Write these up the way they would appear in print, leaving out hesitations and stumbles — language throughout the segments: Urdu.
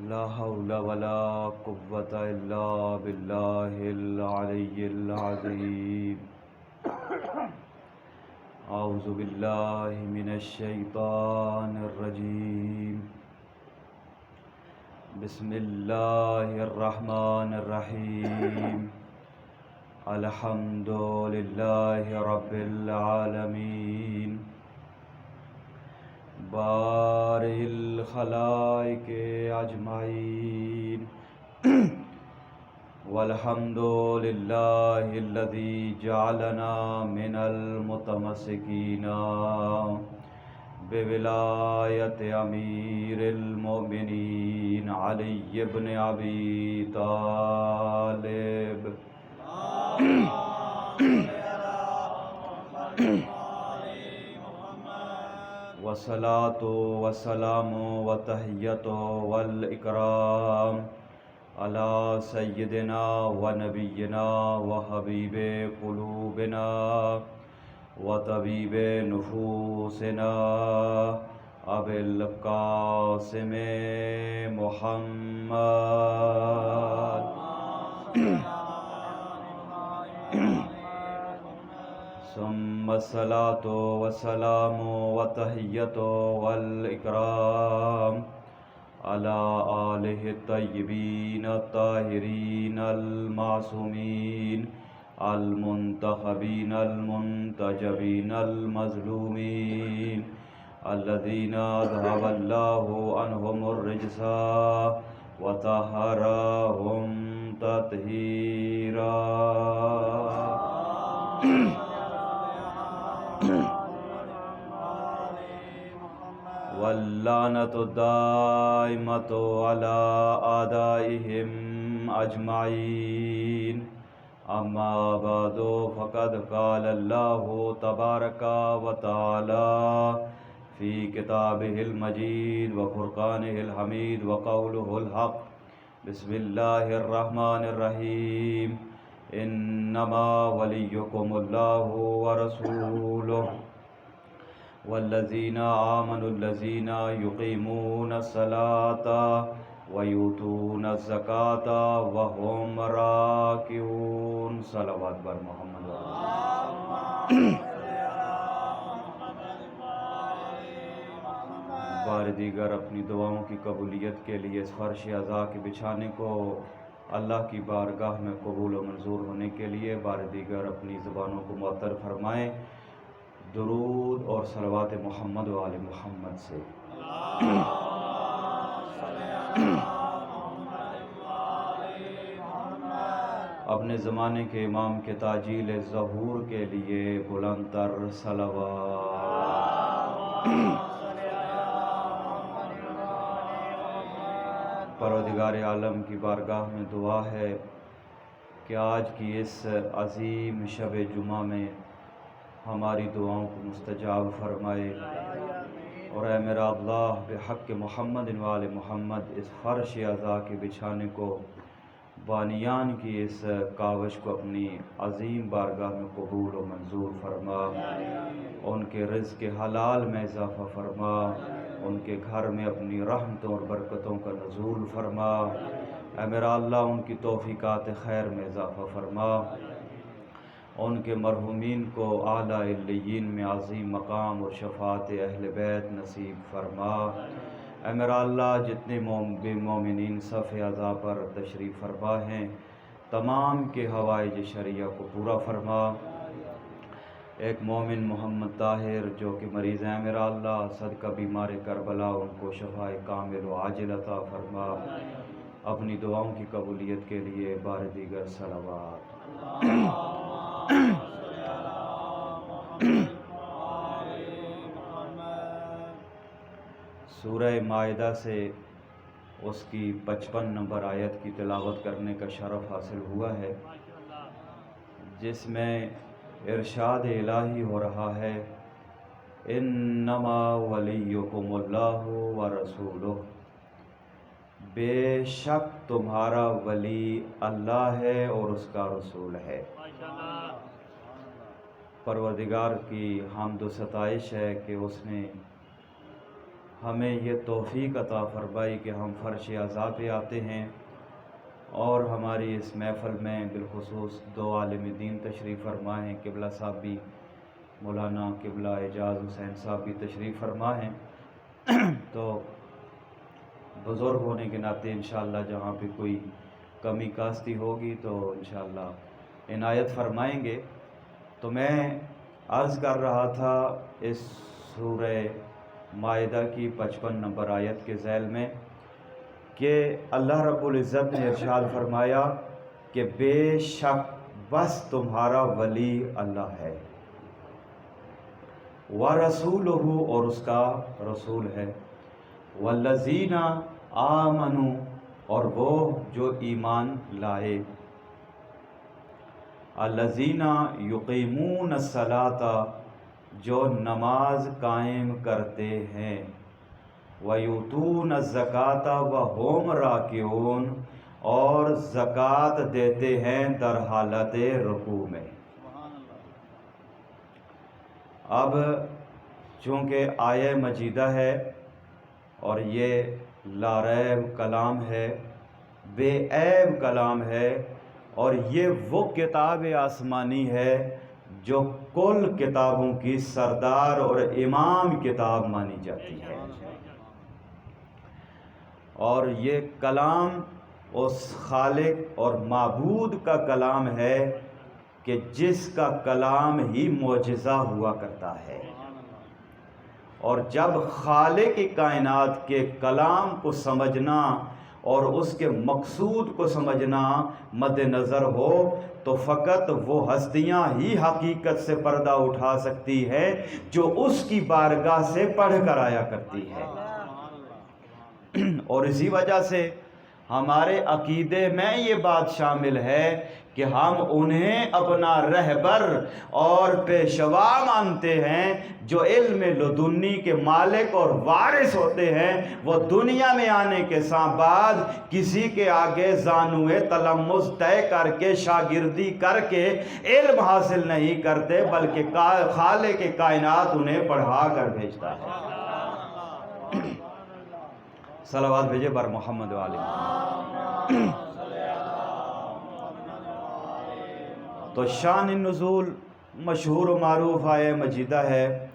لا حول ولا قوة إلا بالله العلي العظيم. أعوذ بالله من الشيطان الرجيم. بسم الله الرحمن الرحيم. الحمد لله رب العالمين. بارئ الخلائق أجمعين. والحمد لله الذي جعلنا من المتمسكين بولاية أمير المؤمنين علي بن أبي طالب. والصلاة والسلام والتحية والإكرام على سيدنا ونبينا وحبيب قلوبنا وطبيب نفوسنا أبي القاسم محمد ثم الصلاة والسلام والتحية والإكرام على آله الطيبين الطاهرين المعصومين المنتخبين المنتجبين المظلومين الذين أذهب الله عنهم الرجس وطهرهم تطهيرا. واللعنة الدائمة على أعدائهم أجمعين. أما بعد فقد قال الله تبارك وتعالى في كتابه المجيد وفرقانه الحميد وقوله الحق. بسم الله الرحمن الرحيم. إنما وليكم الله ورسوله والذين آمنوا الذين يقيمون الصلاة ويؤتون الزكاة وهم راكعون. صلوات بر محمد. بار دیگر اپنی دعاؤں کی قبولیت کے لیے اس فرش عزا کے بچھانے کو اللہ کی بارگاہ میں قبول و منظور ہونے کے لیے بار دیگر اپنی زبانوں کو معطر فرمائیں درود اور صلوات محمد و آل محمد سے. اپنے زمانے کے امام کے تاجیل ظہور کے لیے بلند تر صلوات. پروردگار عالم کی بارگاہ میں دعا ہے کہ آج کی اس عظیم شب جمعہ میں ہماری دعاؤں کو مستجاب فرمائے، اور اے میرا اللہ بحق محمد و آل محمد اس فرش عزا کے بچھانے کو بانیان کی اس کاوش کو اپنی عظیم بارگاہ میں قبول و منظور فرما، ان کے رزق حلال میں اضافہ فرما، ان کے گھر میں اپنی رحمتوں اور برکتوں کا نزول فرما. اے میرا اللہ ان کی توفیقات خیر میں اضافہ فرما، ان کے مرحومین کو اعلیٰ علیین میں عظیم مقام اور شفاعت اہل بیت نصیب فرما. اے میرا اللہ جتنے مومنین صف عزا پر تشریف فرما ہیں تمام کے حوائج شرعیہ کو پورا فرما. ایک مومن محمد طاہر جو کہ مریض ہیں میرا اللہ صدقہ بیمار کربلا ان کو شفاء کامل و عاجل عطا فرما. اپنی دعاؤں کی قبولیت کے لیے بار دیگر صلوات. سورہ مائدہ سے اس کی 55 نمبر آیت کی تلاوت کرنے کا شرف حاصل ہوا ہے، جس میں ارشاد الہی ہو رہا ہے انما ولیکم اللہ ورسولہ، بے شک تمہارا ولی اللہ ہے اور اس کا رسول ہے. پروردگار کی حمد و ستائش ہے کہ اس نے ہمیں یہ توفیق عطا فرمائی کہ ہم فرش اعضاء پہ آتے ہیں اور ہماری اس محفل میں بالخصوص دو عالم دین تشریف فرما ہیں، قبلہ صاحب بھی، مولانا قبلہ اعجاز حسین صاحب بھی تشریف فرما ہیں۔ تو بزرگ ہونے کے ناطے انشاءاللہ جہاں پہ کوئی کمی کاستی ہوگی تو انشاءاللہ عنایت فرمائیں گے۔ تو میں عرض کر رہا تھا اس سورہ مائدہ کی 55 نمبر آیت کے ذیل میں کہ اللہ رب العزت نے ارشاد فرمایا کہ بے شک بس تمہارا ولی اللہ ہے، وَرَسُولُهُ اور اس کا رسول ہے، وَالَّذِينَ آمَنُوا اور وہ جو ایمان لائے، الَّذِينَ يُقِيمُونَ الصَّلَاةَ جو نماز قائم کرتے ہیں، وَيُؤْتُونَ الزَّكَاةَ وَهُمْ رَاكِعُونَ اور زکوٰۃ دیتے ہیں در حالت رکوع میں۔ اب چونکہ آیہ مجیدہ ہے اور یہ لا ریب کلام ہے، بے عیب کلام ہے، اور یہ وہ کتاب آسمانی ہے جو کل کتابوں کی سردار اور امام کتاب مانی جاتی ہے، اور یہ کلام اس خالق اور معبود کا کلام ہے کہ جس کا کلام ہی معجزہ ہوا کرتا ہے، اور جب خالق کائنات کے کلام کو سمجھنا اور اس کے مقصود کو سمجھنا مد نظر ہو تو فقط وہ ہستیاں ہی حقیقت سے پردہ اٹھا سکتی ہے جو اس کی بارگاہ سے پڑھ کر آیا کرتی ہے۔ اور اسی وجہ سے ہمارے عقیدے میں یہ بات شامل ہے کہ ہم انہیں اپنا رہبر اور پیشوا مانتے ہیں جو علم لدنی کے مالک اور وارث ہوتے ہیں۔ وہ دنیا میں آنے کے بعد کسی کے آگے زانوئے تلمس طے کر کے شاگردی کر کے علم حاصل نہیں کرتے، بلکہ خالق کائنات انہیں پڑھا کر بھیجتا ہے۔ صلوات بھیجے بر محمد علیہ۔ تو شان نزول مشہور و معروف آیہ مجیدہ ہے،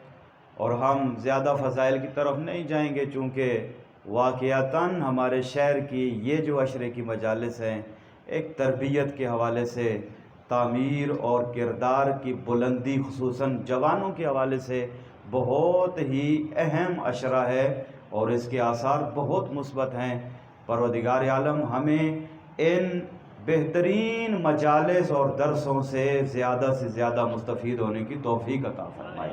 اور ہم زیادہ فضائل کی طرف نہیں جائیں گے چونکہ واقعتاً ہمارے شہر کی یہ جو عشرے کی مجالس ہیں ایک تربیت کے حوالے سے، تعمیر اور کردار کی بلندی خصوصاً جوانوں کے حوالے سے بہت ہی اہم عشرہ ہے، اور اس کے آثار بہت مثبت ہیں۔ پروردگار عالم ہمیں ان بہترین مجالس اور درسوں سے زیادہ مستفید ہونے کی توفیق عطا فرمائے۔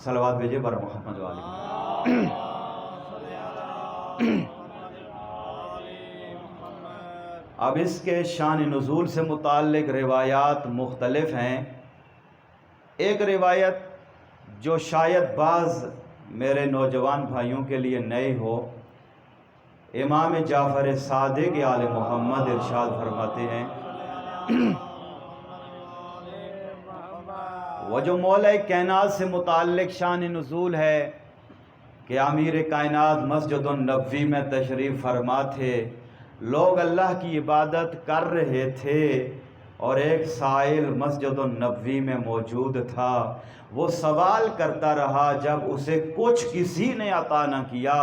صلوات بھیجے بر محمد علیہ۔ اب اس کے شان نزول سے متعلق روایات مختلف ہیں۔ ایک روایت جو شاید بعض میرے نوجوان بھائیوں کے لیے نئے ہو، امام جعفر صادق آل محمد ارشاد فرماتے ہیں، وہ جو مولا کائنات سے متعلق شان نزول ہے کہ امیر کائنات مسجد النبوی میں تشریف فرما تھے، لوگ اللہ کی عبادت کر رہے تھے اور ایک سائل مسجد النبوی میں موجود تھا۔ وہ سوال کرتا رہا، جب اسے کچھ کسی نے عطا نہ کیا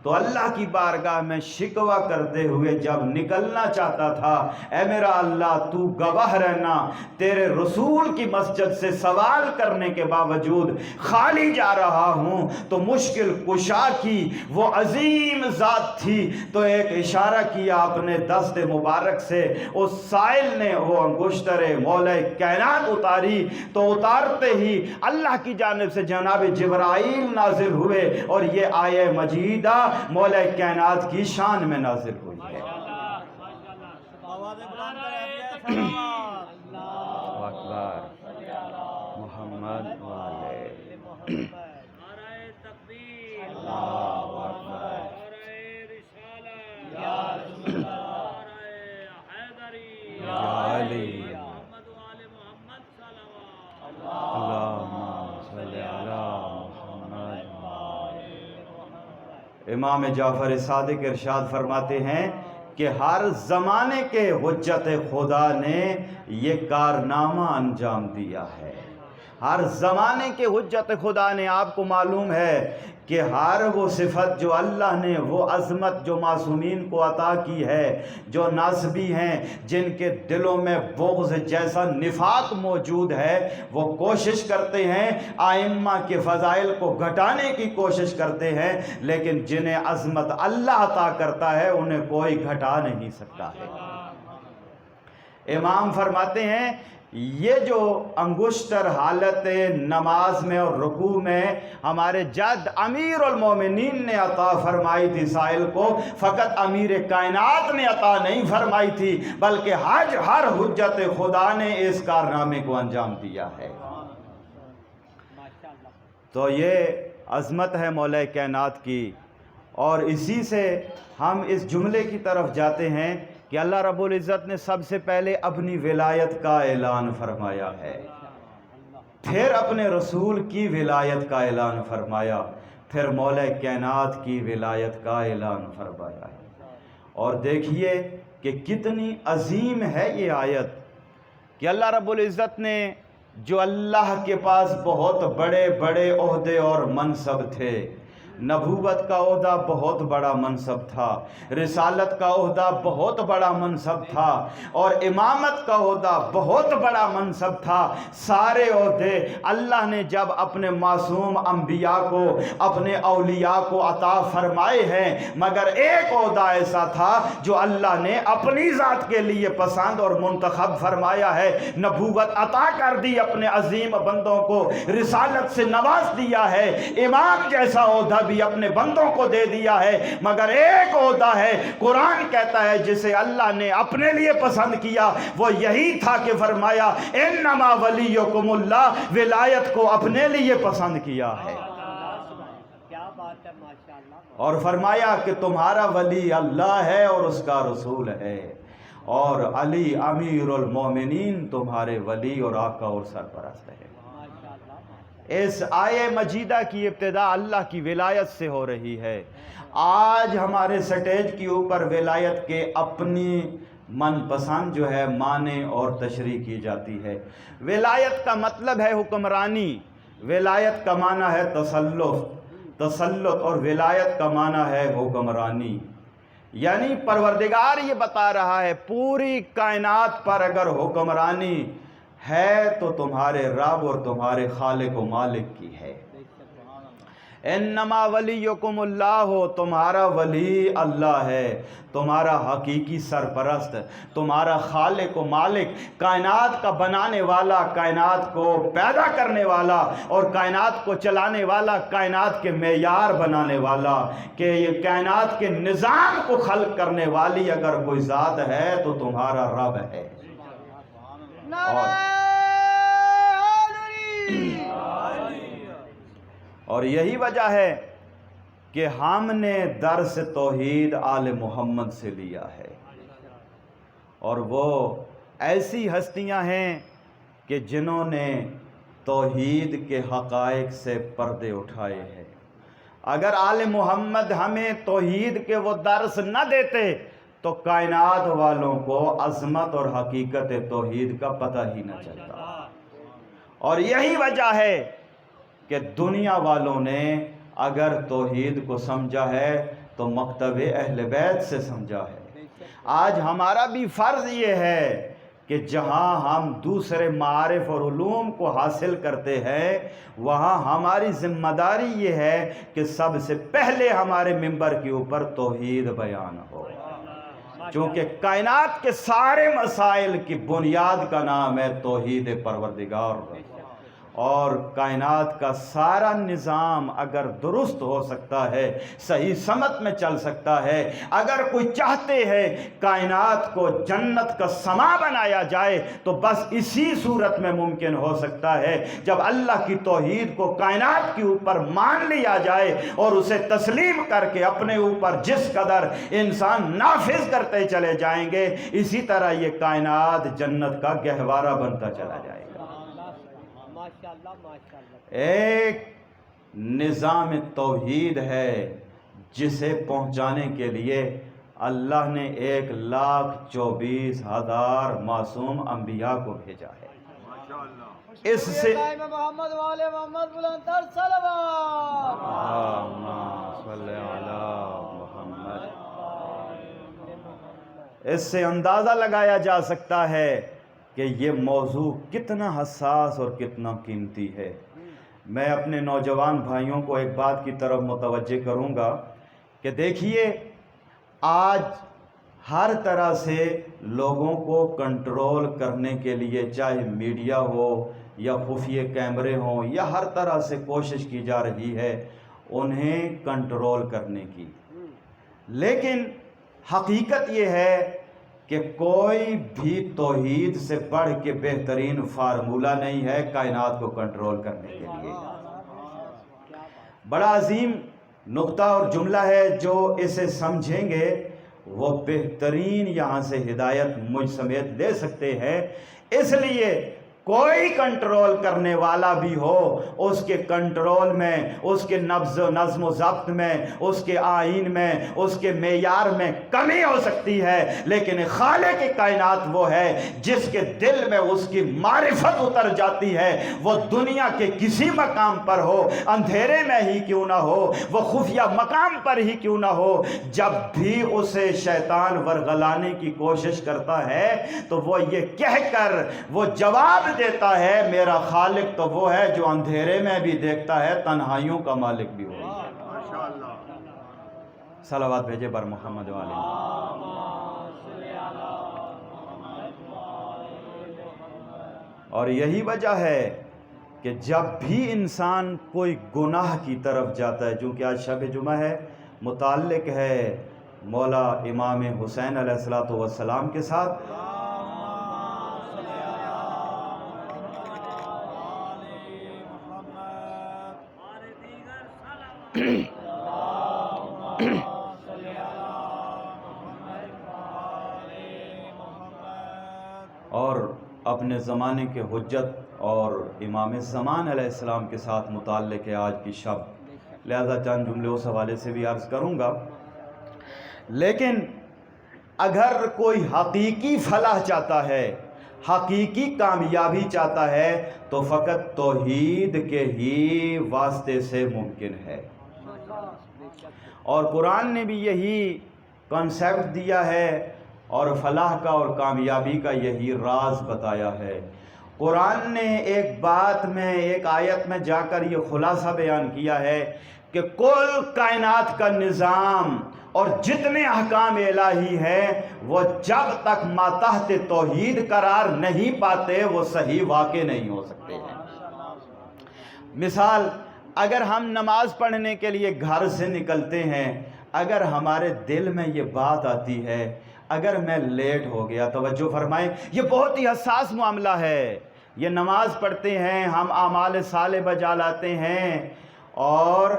تو اللہ کی بارگاہ میں شکوہ کرتے ہوئے جب نکلنا چاہتا تھا، اے میرا اللہ تو گواہ رہنا، تیرے رسول کی مسجد سے سوال کرنے کے باوجود خالی جا رہا ہوں۔ تو مشکل کشا کی وہ عظیم ذات تھی تو ایک اشارہ کیا اپنے دست مبارک سے، اس سائل نے وہ انگشتر مولا کائنات اتاری، تو اتارتے ہی اللہ کی جانب سے جناب جبرائیل نازل ہوئے، اور یہ آیہ مجیدہ مولا کائنات کی شان میں نازل ہوئی ہے۔ اللہ اکبر محمد والے اللہ اکبر یا علی اللہم صلی علی محمد امام جعفر صادق ارشاد فرماتے ہیں کہ ہر زمانے کے حجت خدا نے یہ کارنامہ انجام دیا ہے. ہر زمانے کے حجت خدا نے، آپ کو معلوم ہے کہ ہر وہ صفت جو اللہ نے، وہ عظمت جو معصومین کو عطا کی ہے، جو ناصبی ہیں، جن کے دلوں میں بغض جیسا نفاق موجود ہے، وہ کوشش کرتے ہیں ائمہ کے فضائل کو گھٹانے کی کوشش کرتے ہیں، لیکن جنہیں عظمت اللہ عطا کرتا ہے انہیں کوئی گھٹا نہیں سکتا ہے. امام فرماتے ہیں یہ جو انگشتر حالت نماز میں اور رکوع میں ہمارے جد امیر المومنین نے عطا فرمائی تھی سائل کو، فقط امیر کائنات نے عطا نہیں فرمائی تھی، بلکہ ہر حجت خدا نے اس کارنامے کو انجام دیا ہے. تو یہ عظمت ہے مولا کائنات کی، اور اسی سے ہم اس جملے کی طرف جاتے ہیں کہ اللہ رب العزت نے سب سے پہلے اپنی ولایت کا اعلان فرمایا ہے، پھر اپنے رسول کی ولایت کا اعلان فرمایا، پھر مولا کائنات کی ولایت کا اعلان فرمایا ہے. اور دیکھیے کہ کتنی عظیم ہے یہ آیت کہ اللہ رب العزت نے جو اللہ کے پاس بہت بڑے بڑے عہدے اور منصب تھے، نبوت کا عہدہ بہت بڑا منصب تھا، رسالت کا عہدہ بہت بڑا منصب تھا، اور امامت کا عہدہ بہت بڑا منصب تھا، سارے عہدے اللہ نے جب اپنے معصوم انبیاء کو، اپنے اولیاء کو عطا فرمائے ہیں، مگر ایک عہدہ ایسا تھا جو اللہ نے اپنی ذات کے لیے پسند اور منتخب فرمایا ہے. نبوت عطا کر دی اپنے عظیم بندوں کو، رسالت سے نواز دیا ہے، امام جیسا عہدہ بھی اپنے بندوں کو دے دیا ہے، مگر ایک عہدہ ہے قرآن کہتا ہے جسے اللہ نے اپنے لیے پسند کیا، وہ یہی تھا کہ فرمایا انما ولیکم اللہ، ولایت کو اپنے لیے پسند کیا ہے. اور فرمایا کہ تمہارا ولی اللہ ہے اور اس کا رسول ہے، اور علی امیر المومنین تمہارے ولی اور آقا اور سرپرست ہے. اس آیہ مجیدہ کی ابتدا اللہ کی ولایت سے ہو رہی ہے. آج ہمارے سٹیج کے اوپر ولایت کے اپنی من پسند جو ہے معنی اور تشریح کی جاتی ہے. ولایت کا مطلب ہے حکمرانی، ولایت کا معنی ہے تسلط، اور ولایت کا معنی ہے حکمرانی. یعنی پروردگار یہ بتا رہا ہے پوری کائنات پر اگر حکمرانی ہے تو تمہارے رب اور تمہارے خالق و مالک کی ہے. انما ولیکم اللہ، تمہارا ولی اللہ ہے، تمہارا حقیقی سرپرست، تمہارا خالق و مالک، کائنات کا بنانے والا، کائنات کو پیدا کرنے والا اور کائنات کو چلانے والا، کائنات کے معیار بنانے والا، کہ یہ کائنات کے نظام کو خلق کرنے والی اگر کوئی ذات ہے تو تمہارا رب ہے. اور یہی وجہ ہے کہ ہم نے درس توحید آل محمد سے لیا ہے، اور وہ ایسی ہستیاں ہیں کہ جنہوں نے توحید کے حقائق سے پردے اٹھائے ہیں. اگر آل محمد ہمیں توحید کے وہ درس نہ دیتے تو کائنات والوں کو عظمت اور حقیقت توحید کا پتہ ہی نہ چلتا. اور یہی وجہ ہے کہ دنیا والوں نے اگر توحید کو سمجھا ہے تو مکتب اہل بیت سے سمجھا ہے. آج ہمارا بھی فرض یہ ہے کہ جہاں ہم دوسرے معارف اور علوم کو حاصل کرتے ہیں وہاں ہماری ذمہ داری یہ ہے کہ سب سے پہلے ہمارے منبر کے اوپر توحید بیان ہو، چونکہ کائنات کے سارے مسائل کی بنیاد کا نام ہے توحید پروردگار. اور کائنات کا سارا نظام اگر درست ہو سکتا ہے، صحیح سمت میں چل سکتا ہے، اگر کوئی چاہتے ہیں کائنات کو جنت کا سما بنایا جائے تو بس اسی صورت میں ممکن ہو سکتا ہے جب اللہ کی توحید کو کائنات کے اوپر مان لیا جائے اور اسے تسلیم کر کے اپنے اوپر جس قدر انسان نافذ کرتے چلے جائیں گے، اسی طرح یہ کائنات جنت کا گہوارہ بنتا چلا جائے گا. ایک نظام توحید ہے جسے پہنچانے کے لیے اللہ نے 1,24,000 معصوم انبیاء کو بھیجا ہے۔ اس سے محمد والے محمد بلندر صلوات صلی علی محمد، اس سے اندازہ لگایا جا سکتا ہے کہ یہ موضوع کتنا حساس اور کتنا قیمتی ہے۔ میں اپنے نوجوان بھائیوں کو ایک بات کی طرف متوجہ کروں گا کہ دیکھیے، آج ہر طرح سے لوگوں کو کنٹرول کرنے کے لیے، چاہے میڈیا ہو یا خفیہ کیمرے ہوں، یا ہر طرح سے کوشش کی جا رہی ہے انہیں کنٹرول کرنے کی، لیکن حقیقت یہ ہے کہ کوئی بھی توحید سے بڑھ کے بہترین فارمولہ نہیں ہے کائنات کو کنٹرول کرنے کے لیے۔ بڑا عظیم نقطہ اور جملہ ہے، جو اسے سمجھیں گے وہ بہترین یہاں سے ہدایت مجھ سمیت لے سکتے ہیں۔ اس لیے کوئی کنٹرول کرنے والا بھی ہو، اس کے کنٹرول میں، اس کے نظم و ضبط میں، اس کے آئین میں، اس کے معیار میں کمی ہو سکتی ہے، لیکن خالق کائنات وہ ہے جس کے دل میں اس کی معرفت اتر جاتی ہے، وہ دنیا کے کسی مقام پر ہو، اندھیرے میں ہی کیوں نہ ہو، وہ خفیہ مقام پر ہی کیوں نہ ہو، جب بھی اسے شیطان ورغلانے کی کوشش کرتا ہے تو وہ یہ کہہ کر وہ جواب دیتا ہے، میرا خالق تو وہ ہے جو اندھیرے میں بھی دیکھتا ہے، تنہائیوں کا مالک بھی وہی ہے۔ صلوات بھیجے بر محمد والے۔ اور یہی وجہ ہے کہ جب بھی انسان کوئی گناہ کی طرف جاتا ہے، چونکہ آج شب جمعہ ہے، متعلق ہے مولا امام حسین علیہ السلام کے ساتھ، اور اپنے زمانے کے حجت اور امام زمان علیہ السلام کے ساتھ متعلق ہے آج کی شب، لہذا چند جملے اس حوالے سے بھی عرض کروں گا۔ لیکن اگر کوئی حقیقی فلاح چاہتا ہے، حقیقی کامیابی چاہتا ہے، تو فقط توحید کے ہی واسطے سے ممکن ہے، اور قرآن نے بھی یہی کنسیپٹ دیا ہے اور فلاح کا اور کامیابی کا یہی راز بتایا ہے۔ قرآن نے ایک بات میں، ایک آیت میں جا کر یہ خلاصہ بیان کیا ہے کہ کل کائنات کا نظام اور جتنے احکام الہی ہیں وہ جب تک ماتحت توحید قرار نہیں پاتے وہ صحیح واقع نہیں ہو سکتے ہیں۔ مثال، اگر ہم نماز پڑھنے کے لیے گھر سے نکلتے ہیں، اگر ہمارے دل میں یہ بات آتی ہے، اگر میں لیٹ ہو گیا، توجہ فرمائیں، یہ بہت ہی حساس معاملہ ہے۔ یہ نماز پڑھتے ہیں، ہم اعمال صالح بجا لاتے ہیں، اور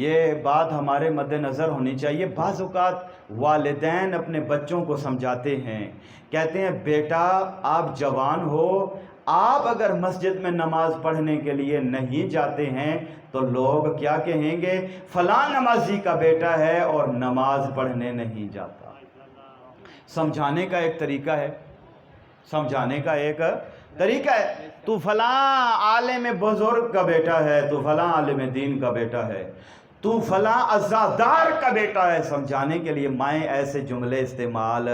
یہ بات ہمارے مد نظر ہونی چاہیے۔ بعض اوقات والدین اپنے بچوں کو سمجھاتے ہیں، کہتے ہیں بیٹا آپ جوان ہو، آپ اگر مسجد میں نماز پڑھنے کے لیے نہیں جاتے ہیں تو لوگ کیا کہیں گے، فلاں نمازی کا بیٹا ہے اور نماز پڑھنے نہیں جاتا۔ سمجھانے کا ایک طریقہ ہے، سمجھانے کا ایک طریقہ ہے، تو فلاں عالم بزرگ کا بیٹا ہے، تو فلاں عالم دین کا بیٹا ہے، تو فلاں عزادار کا بیٹا ہے۔ سمجھانے کے لیے مائیں ایسے جملے استعمال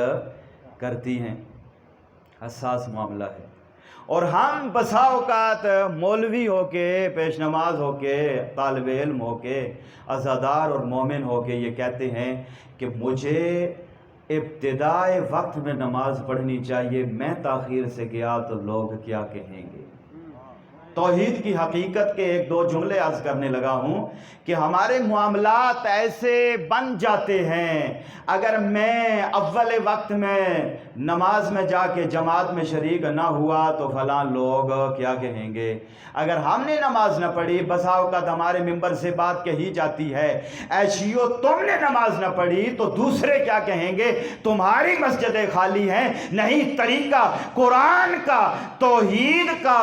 کرتی ہیں، حساس معاملہ ہے، اور ہم بسا اوقات مولوی ہو کے، پیش نماز ہو کے، طالب علم ہو کے، عزادار اور مومن ہو کے یہ کہتے ہیں کہ مجھے ابتدائے وقت میں نماز پڑھنی چاہیے، میں تاخیر سے گیا تو لوگ کیا کہیں گے۔ توحید کی حقیقت کے ایک دو جملے عرض کرنے لگا ہوں کہ ہمارے معاملات ایسے بن جاتے ہیں، اگر میں اول وقت میں نماز میں جا کے جماعت میں شریک نہ ہوا تو فلاں لوگ کیا کہیں گے۔ اگر ہم نے نماز نہ پڑھی، بسا اوقات ہمارے ممبر سے بات کہی جاتی ہے، اے شیعو تم نے نماز نہ پڑھی تو دوسرے کیا کہیں گے، تمہاری مسجدیں خالی ہیں۔ نہیں، طریقہ قرآن کا، توحید کا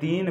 3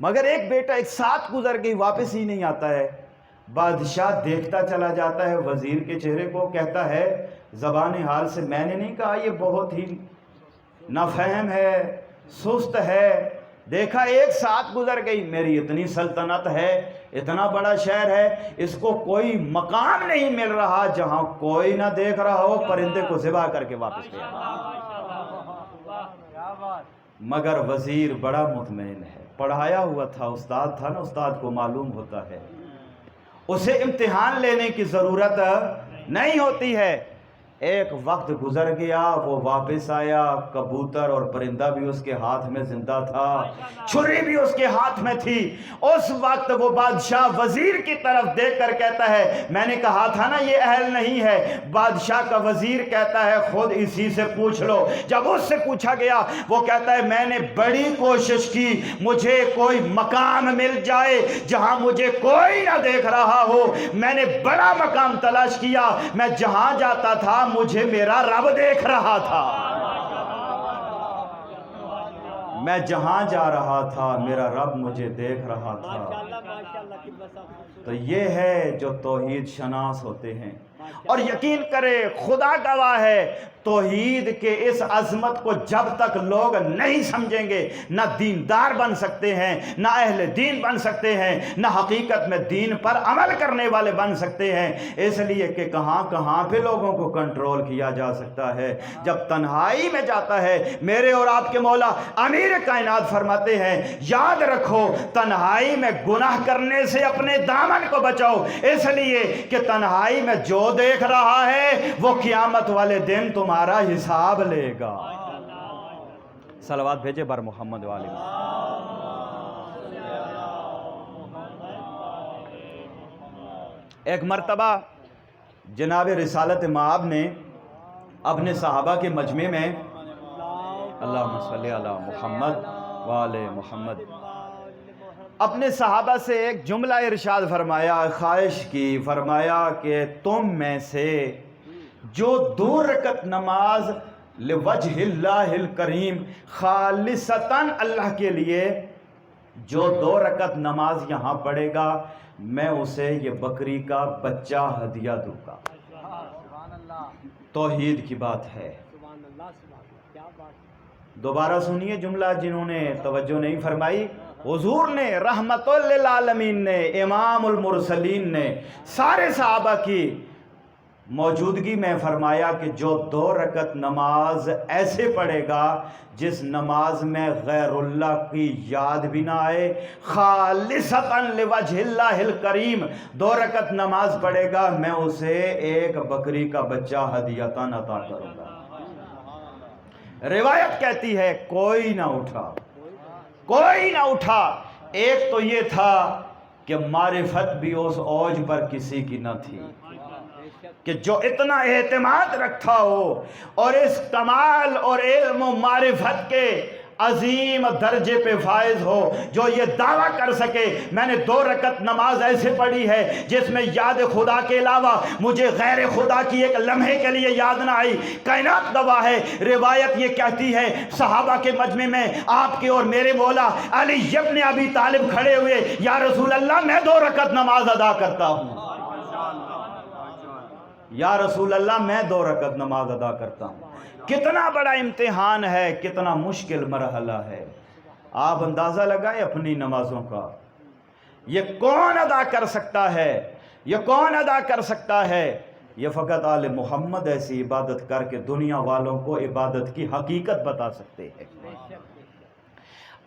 مگر ایک بیٹا ایک ساتھ گزر گئی، واپس ہی نہیں آتا ہے۔ بادشاہ دیکھتا چلا جاتا ہے وزیر کے چہرے کو، کہتا ہے زبان حال سے میں نے نہیں کہا یہ بہت ہی نافہم ہے، سست ہے، دیکھا ایک ساتھ گزر گئی، میری اتنی سلطنت ہے، اتنا بڑا شہر ہے، اس کو کوئی مقام نہیں مل رہا جہاں کوئی نہ دیکھ رہا ہو، پرندے کو ذبح کر کے واپس لے آیا۔ مگر وزیر بڑا مطمئن ہے، پڑھایا ہوا تھا، استاد تھا نا، استاد کو معلوم ہوتا ہے اسے امتحان لینے کی ضرورت نہیں ہوتی ہے۔ ایک وقت گزر گیا، وہ واپس آیا، کبوتر اور پرندہ بھی اس کے ہاتھ میں زندہ تھا، چھری بھی اس کے ہاتھ میں تھی۔ اس وقت وہ بادشاہ وزیر کی طرف دیکھ کر کہتا ہے میں نے کہا تھا نا یہ اہل نہیں ہے۔ بادشاہ کا وزیر کہتا ہے خود اسی سے پوچھ لو۔ جب اس سے پوچھا گیا وہ کہتا ہے میں نے بڑی کوشش کی مجھے کوئی مقام مل جائے جہاں مجھے کوئی نہ دیکھ رہا ہو، میں نے بڑا مقام تلاش کیا، میں جہاں جاتا تھا مجھے میرا رب دیکھ رہا تھا، میں جہاں جا رہا تھا میرا رب مجھے دیکھ رہا تھا۔ تو یہ ہے جو توحید شناس ہوتے ہیں۔ اور یقین کرے خدا گواہ ہے، توحید کے اس عظمت کو جب تک لوگ نہیں سمجھیں گے نہ دیندار بن سکتے ہیں، نہ اہل دین بن سکتے ہیں، نہ حقیقت میں دین پر عمل کرنے والے بن سکتے ہیں۔ اس لیے کہ کہاں کہاں پہ لوگوں کو کنٹرول کیا جا سکتا ہے، جب تنہائی میں جاتا ہے۔ میرے اور آپ کے مولا امیر کائنات فرماتے ہیں یاد رکھو تنہائی میں گناہ کرنے سے اپنے دامن کو بچاؤ، اس لیے کہ تنہائی میں جو دیکھ رہا ہے وہ قیامت والے دن تمہارا حساب لے گا۔ صلوات بھیجے بر محمد والے۔ ایک مرتبہ جناب رسالت مآب نے اپنے صحابہ کے مجمع میں اللہم صلی علی محمد وآل محمد اپنے صحابہ سے ایک جملہ ارشاد فرمایا، خواہش کی، فرمایا کہ تم میں سے جو 2 رکعت نماز لوجہ اللہ الکریم خالصتاً اللہ کے لیے جو 2 رکعت نماز یہاں پڑھے گا میں اسے یہ بکری کا بچہ ہدیہ دوں گا۔ توحید کی بات ہے۔ دوبارہ سنیے جملہ جنہوں نے توجہ نہیں فرمائی، حضور نے رحمت للعالمین نے امام المرسلین نے سارے صحابہ کی موجودگی میں فرمایا کہ جو 2 رکعت نماز ایسے پڑھے گا جس نماز میں غیر اللہ کی یاد بھی نہ آئے، خالصتاً لوجہ اللہ الکریم 2 رکعت نماز پڑھے گا میں اسے ایک بکری کا بچہ ہدیتاً عطا کروں گا۔ روایت کہتی ہے کوئی نہ اٹھا، کوئی نہ اٹھا۔ ایک تو یہ تھا کہ معرفت بھی اس اوج پر کسی کی نہ تھی کہ جو اتنا اعتماد رکھتا ہو اور اس کمال اور علم و معرفت کے عظیم درجے پہ فائز ہو، جو یہ دعویٰ کر سکے میں نے 2 رکعت نماز ایسے پڑھی ہے جس میں یاد خدا کے علاوہ مجھے غیر خدا کی ایک لمحے کے لیے یاد نہ آئی۔ کائنات گواہ ہے، روایت یہ کہتی ہے صحابہ کے مجمع میں آپ کے اور میرے مولا علی ابن ابی طالب کھڑے ہوئے، یا رسول اللہ میں 2 رکعت نماز ادا کرتا ہوں، یا رسول اللہ میں 2 رکعت نماز ادا کرتا ہوں۔ کتنا بڑا امتحان ہے، کتنا مشکل مرحلہ ہے۔ آپ اندازہ لگائیں اپنی نمازوں کا، یہ کون ادا کر سکتا ہے، یہ کون ادا کر سکتا ہے؟ یہ فقط آل محمد ایسی عبادت کر کے دنیا والوں کو عبادت کی حقیقت بتا سکتے ہیں۔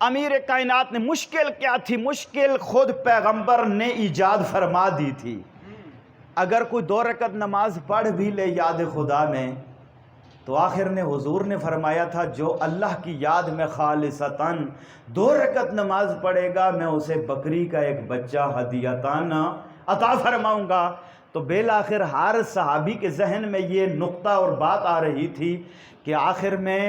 امیر کائنات نے مشکل کیا تھی؟ مشکل خود پیغمبر نے ایجاد فرما دی تھی۔ اگر کوئی 2 رکعت نماز پڑھ بھی لے یاد خدا میں تو آخر نے حضور نے فرمایا تھا جو اللہ کی یاد میں خالصتاً 2 رکعت نماز پڑھے گا میں اسے بکری کا ایک بچہ ہدیتاً عطا فرماؤں گا۔ تو بالآخر ہر صحابی کے ذہن میں یہ نقطہ اور بات آ رہی تھی کہ آخر میں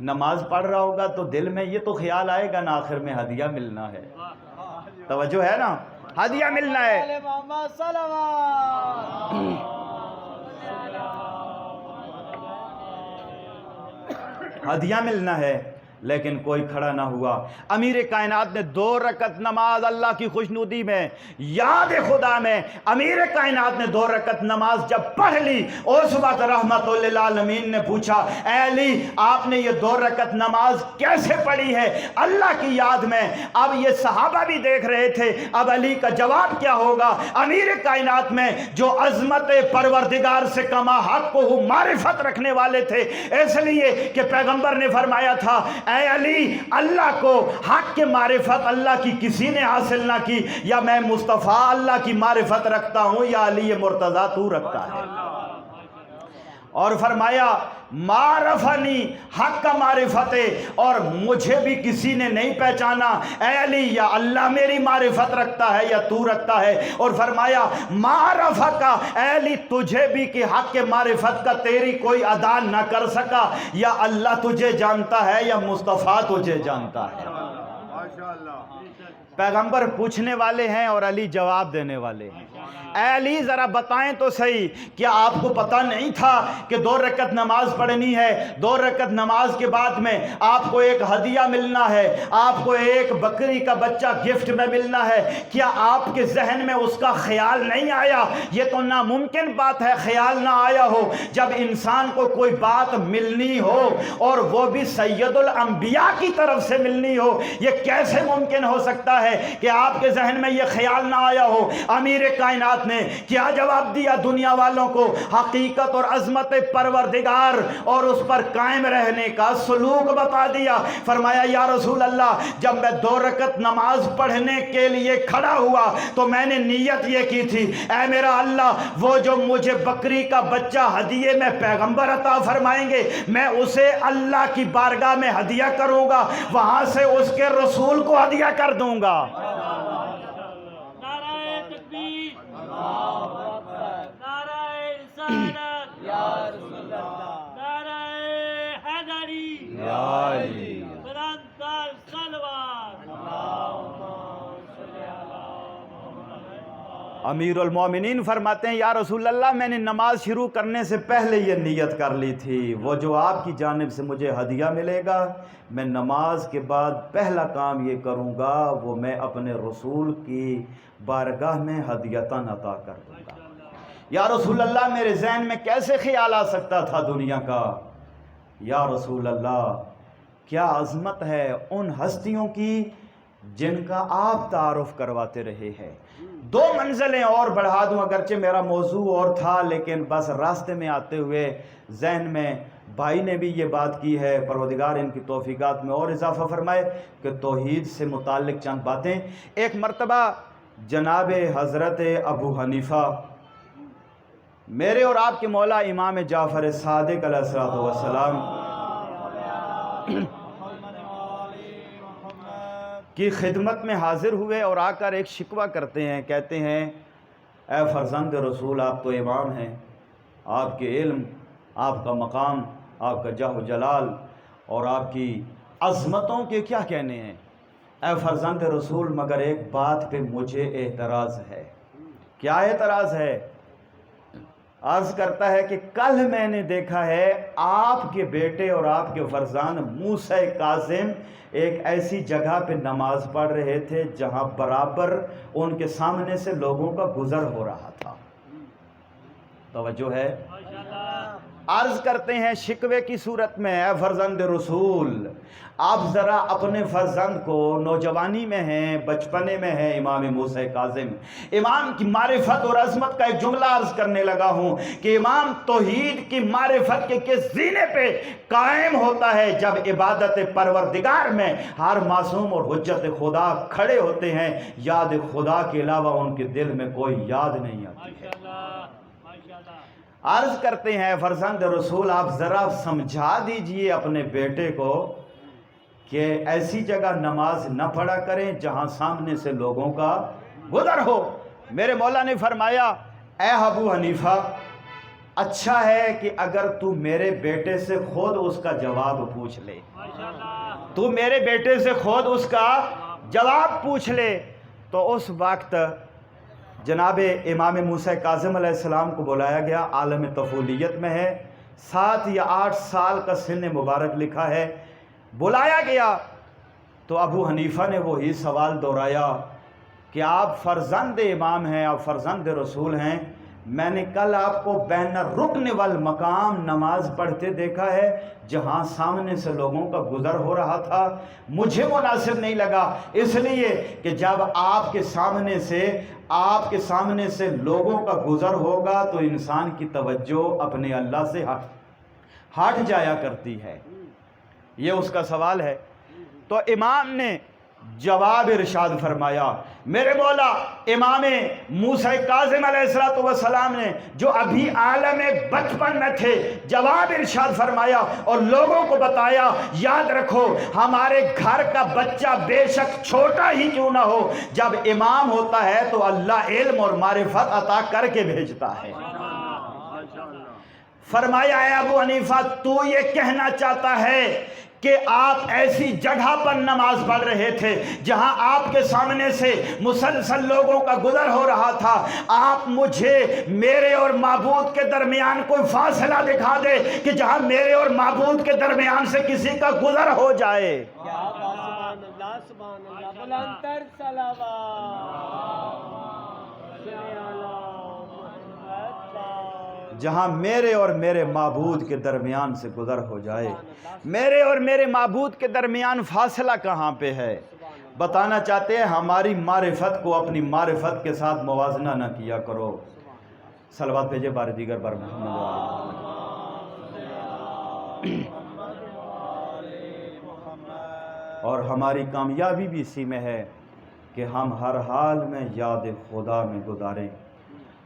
نماز پڑھ رہا ہوگا تو دل میں یہ تو خیال آئے گا نا آخر میں ہدیہ ملنا ہے، توجہ ہے نا، ہدیہ ملنا ہے، ہدیہ ملنا ہے۔ لیکن کوئی کھڑا نہ ہوا۔ امیر کائنات نے 2 رکعت نماز اللہ کی خوشنودی میں، یاد خدا میں، امیر کائنات نے 2 رکعت نماز جب پڑھ لی، اس وقت رحمت للعالمین نے پوچھا اے علی آپ نے یہ 2 رکعت نماز کیسے پڑھی ہے اللہ کی یاد میں؟ اب یہ صحابہ بھی دیکھ رہے تھے، اب علی کا جواب کیا ہوگا؟ امیر کائنات میں جو عظمت پروردگار سے کما حق کو معرفت رکھنے والے تھے، اس لیے کہ پیغمبر نے فرمایا تھا اے علی اللہ کو حق کے معرفت اللہ کی کسی نے حاصل نہ کی، یا میں مصطفیٰ اللہ کی معرفت رکھتا ہوں یا علی مرتضیٰ تو رکھتا ہے۔ اور فرمایا معرفنی حق کا معرفت ہے، اور مجھے بھی کسی نے نہیں پہچانا، اے علی یا اللہ میری معرفت رکھتا ہے یا تو رکھتا ہے۔ اور فرمایا معرفہ کا اے علی تجھے بھی کہ حق کے معرفت کا تیری کوئی ادا نہ کر سکا، یا اللہ تجھے جانتا ہے یا مصطفیٰ تجھے جانتا ہے۔ پیغمبر پوچھنے والے ہیں اور علی جواب دینے والے ہیں۔ اے علی ذرا بتائیں تو صحیح، کیا آپ کو پتہ نہیں تھا کہ 2 رکعت نماز پڑھنی ہے؟ 2 رکعت نماز کے بعد میں آپ کو ایک ہدیہ ملنا ہے، آپ کو ایک بکری کا بچہ گفٹ میں ملنا ہے، کیا آپ کے ذہن میں اس کا خیال نہیں آیا؟ یہ تو ناممکن بات ہے خیال نہ آیا ہو۔ جب انسان کو کوئی بات ملنی ہو اور وہ بھی سید الانبیاء کی طرف سے ملنی ہو، یہ کیسے ممکن ہو سکتا ہے کہ آپ کے ذہن میں یہ خیال نہ آیا ہو؟ امیر کائنات نے کیا جواب دیا دنیا والوں کو؟ حقیقت اور عظمت پروردگار اور اس پر قائم رہنے کا سلوک بتا دیا۔ فرمایا یا رسول اللہ جب میں 2 رکعت نماز پڑھنے کے لیے کھڑا ہوا تو میں نے نیت یہ کی تھی اے میرا اللہ وہ جو مجھے بکری کا بچہ ہدیے میں پیغمبر عطا فرمائیں گے میں اسے اللہ کی بارگاہ میں ہدیہ کروں گا، وہاں سے اس کے رسول کو ہدیہ کر دوں گا۔ امیر المومنین فرماتے ہیں یا رسول اللہ میں نے نماز شروع کرنے سے پہلے یہ نیت کر لی تھی، وہ جو آپ کی جانب سے مجھے ہدیہ ملے گا میں نماز کے بعد پہلا کام یہ کروں گا وہ میں اپنے رسول کی بارگاہ میں ہدیتاً عطا کر دوں گا۔ یا رسول اللہ میرے ذہن میں کیسے خیال آ سکتا تھا دنیا کا؟ یا رسول اللہ کیا عظمت ہے ان ہستیوں کی جن کا آپ تعارف کرواتے رہے ہیں۔ 2 منزلیں اور بڑھا دوں، اگرچہ میرا موضوع اور تھا لیکن بس راستے میں آتے ہوئے ذہن میں بھائی نے بھی یہ بات کی ہے، پروردگار ان کی توفیقات میں اور اضافہ فرمائے کہ توحید سے متعلق چند باتیں۔ ایک مرتبہ جناب حضرت ابو حنیفہ میرے اور آپ کے مولا امام جعفر صادق علیہ السلام کی خدمت میں حاضر ہوئے اور آ کر ایک شکوہ کرتے ہیں، کہتے ہیں اے فرزند رسول آپ تو امام ہیں، آپ کے علم، آپ کا مقام، آپ کا جاہ و جلال اور آپ کی عظمتوں کے کیا کہنے ہیں، اے فرزند رسول مگر ایک بات پہ مجھے اعتراض ہے۔ کیا اعتراض ہے؟ عرض کرتا ہے کہ کل میں نے دیکھا ہے آپ کے بیٹے اور آپ کے فرزند موسیٰ کاظم ایک ایسی جگہ پہ نماز پڑھ رہے تھے جہاں برابر ان کے سامنے سے لوگوں کا گزر ہو رہا تھا۔ توجہ ہے؟ عرض کرتے ہیں شکوے کی صورت میں اے فرزند رسول آپ ذرا اپنے فرزند کو نوجوانی میں ہیں، بچپنے میں ہیں امام موسیٰ کاظم، امام کی معرفت اور عظمت کا ایک جملہ عرض کرنے لگا ہوں کہ امام توحید کی معرفت کے کس زینے پہ قائم ہوتا ہے جب عبادت پروردگار میں ہر معصوم اور حجت خدا کھڑے ہوتے ہیں، یاد خدا کے علاوہ ان کے دل میں کوئی یاد نہیں آتی ہے۔ عرض کرتے ہیں فرزند رسول آپ ذرا سمجھا دیجئے اپنے بیٹے کو کہ ایسی جگہ نماز نہ پڑھا کریں جہاں سامنے سے لوگوں کا گزر ہو۔ میرے مولا نے فرمایا اے ابو حنیفہ اچھا ہے کہ اگر تو میرے بیٹے سے خود اس کا جواب پوچھ لے، تو میرے بیٹے سے خود اس کا جواب پوچھ لے۔ تو اس وقت جناب امام موسیٰ کاظم علیہ السلام کو بلایا گیا، عالم طفولیت میں ہے، 7 یا 8 سال کا سن مبارک لکھا ہے۔ بلایا گیا تو ابو حنیفہ نے وہی سوال دہرایا کہ آپ فرزند امام ہیں، آپ فرزند رسول ہیں، میں نے کل آپ کو بین الرکن والمقام نماز پڑھتے دیکھا ہے جہاں سامنے سے لوگوں کا گزر ہو رہا تھا، مجھے مناسب نہیں لگا، اس لیے کہ جب آپ کے سامنے سے لوگوں کا گزر ہوگا تو انسان کی توجہ اپنے اللہ سے ہٹ جایا کرتی ہے۔ یہ اس کا سوال ہے۔ تو امام نے جواب ارشاد فرمایا، میرے مولا امام موسیٰ کاظم علیہ السلام نے جو ابھی عالم بچپن میں تھے، جواب ارشاد فرمایا اور لوگوں کو بتایا، یاد رکھو ہمارے گھر کا بچہ بے شک چھوٹا ہی کیوں نہ ہو، جب امام ہوتا ہے تو اللہ علم اور معرفت عطا کر کے بھیجتا ہے۔ فرمایا اے ابو حنیفہ، تو یہ کہنا چاہتا ہے کہ آپ ایسی جگہ پر نماز پڑھ رہے تھے جہاں آپ کے سامنے سے مسلسل لوگوں کا گزر ہو رہا تھا، آپ مجھے میرے اور معبود کے درمیان کوئی فاصلہ دکھا دے کہ جہاں میرے اور معبود کے درمیان سے کسی کا گزر ہو جائے۔ سبحان اللہ سبحان اللہ، بلند تر صلوات۔ جہاں میرے اور میرے معبود کے درمیان سے گزر ہو جائے۔ میرے اور میرے معبود کے درمیان فاصلہ کہاں پہ ہے؟ بتانا چاہتے ہیں ہماری معرفت کو اپنی معرفت کے ساتھ موازنہ نہ کیا کرو۔ صلوات بھیجے بار دیگر بار محمد اور ہماری کامیابی بھی اسی میں ہے کہ ہم ہر حال میں یاد خدا میں گزاریں،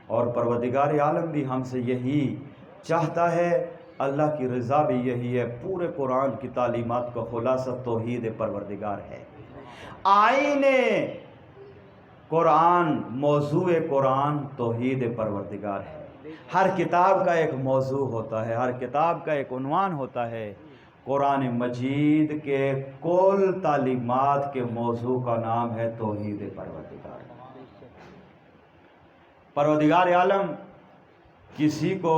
اور پروردگار عالم بھی ہم سے یہی چاہتا ہے، اللہ کی رضا بھی یہی ہے۔ پورے قرآن کی تعلیمات کا خلاصہ توحید پروردگار ہے۔ آئین قرآن، موضوع قرآن توحید پروردگار ہے۔ ہر کتاب کا ایک موضوع ہوتا ہے، ہر کتاب کا ایک عنوان ہوتا ہے۔ قرآن مجید کے کل تعلیمات کے موضوع کا نام ہے توحید پروردگار۔ پروردگار عالم کسی کو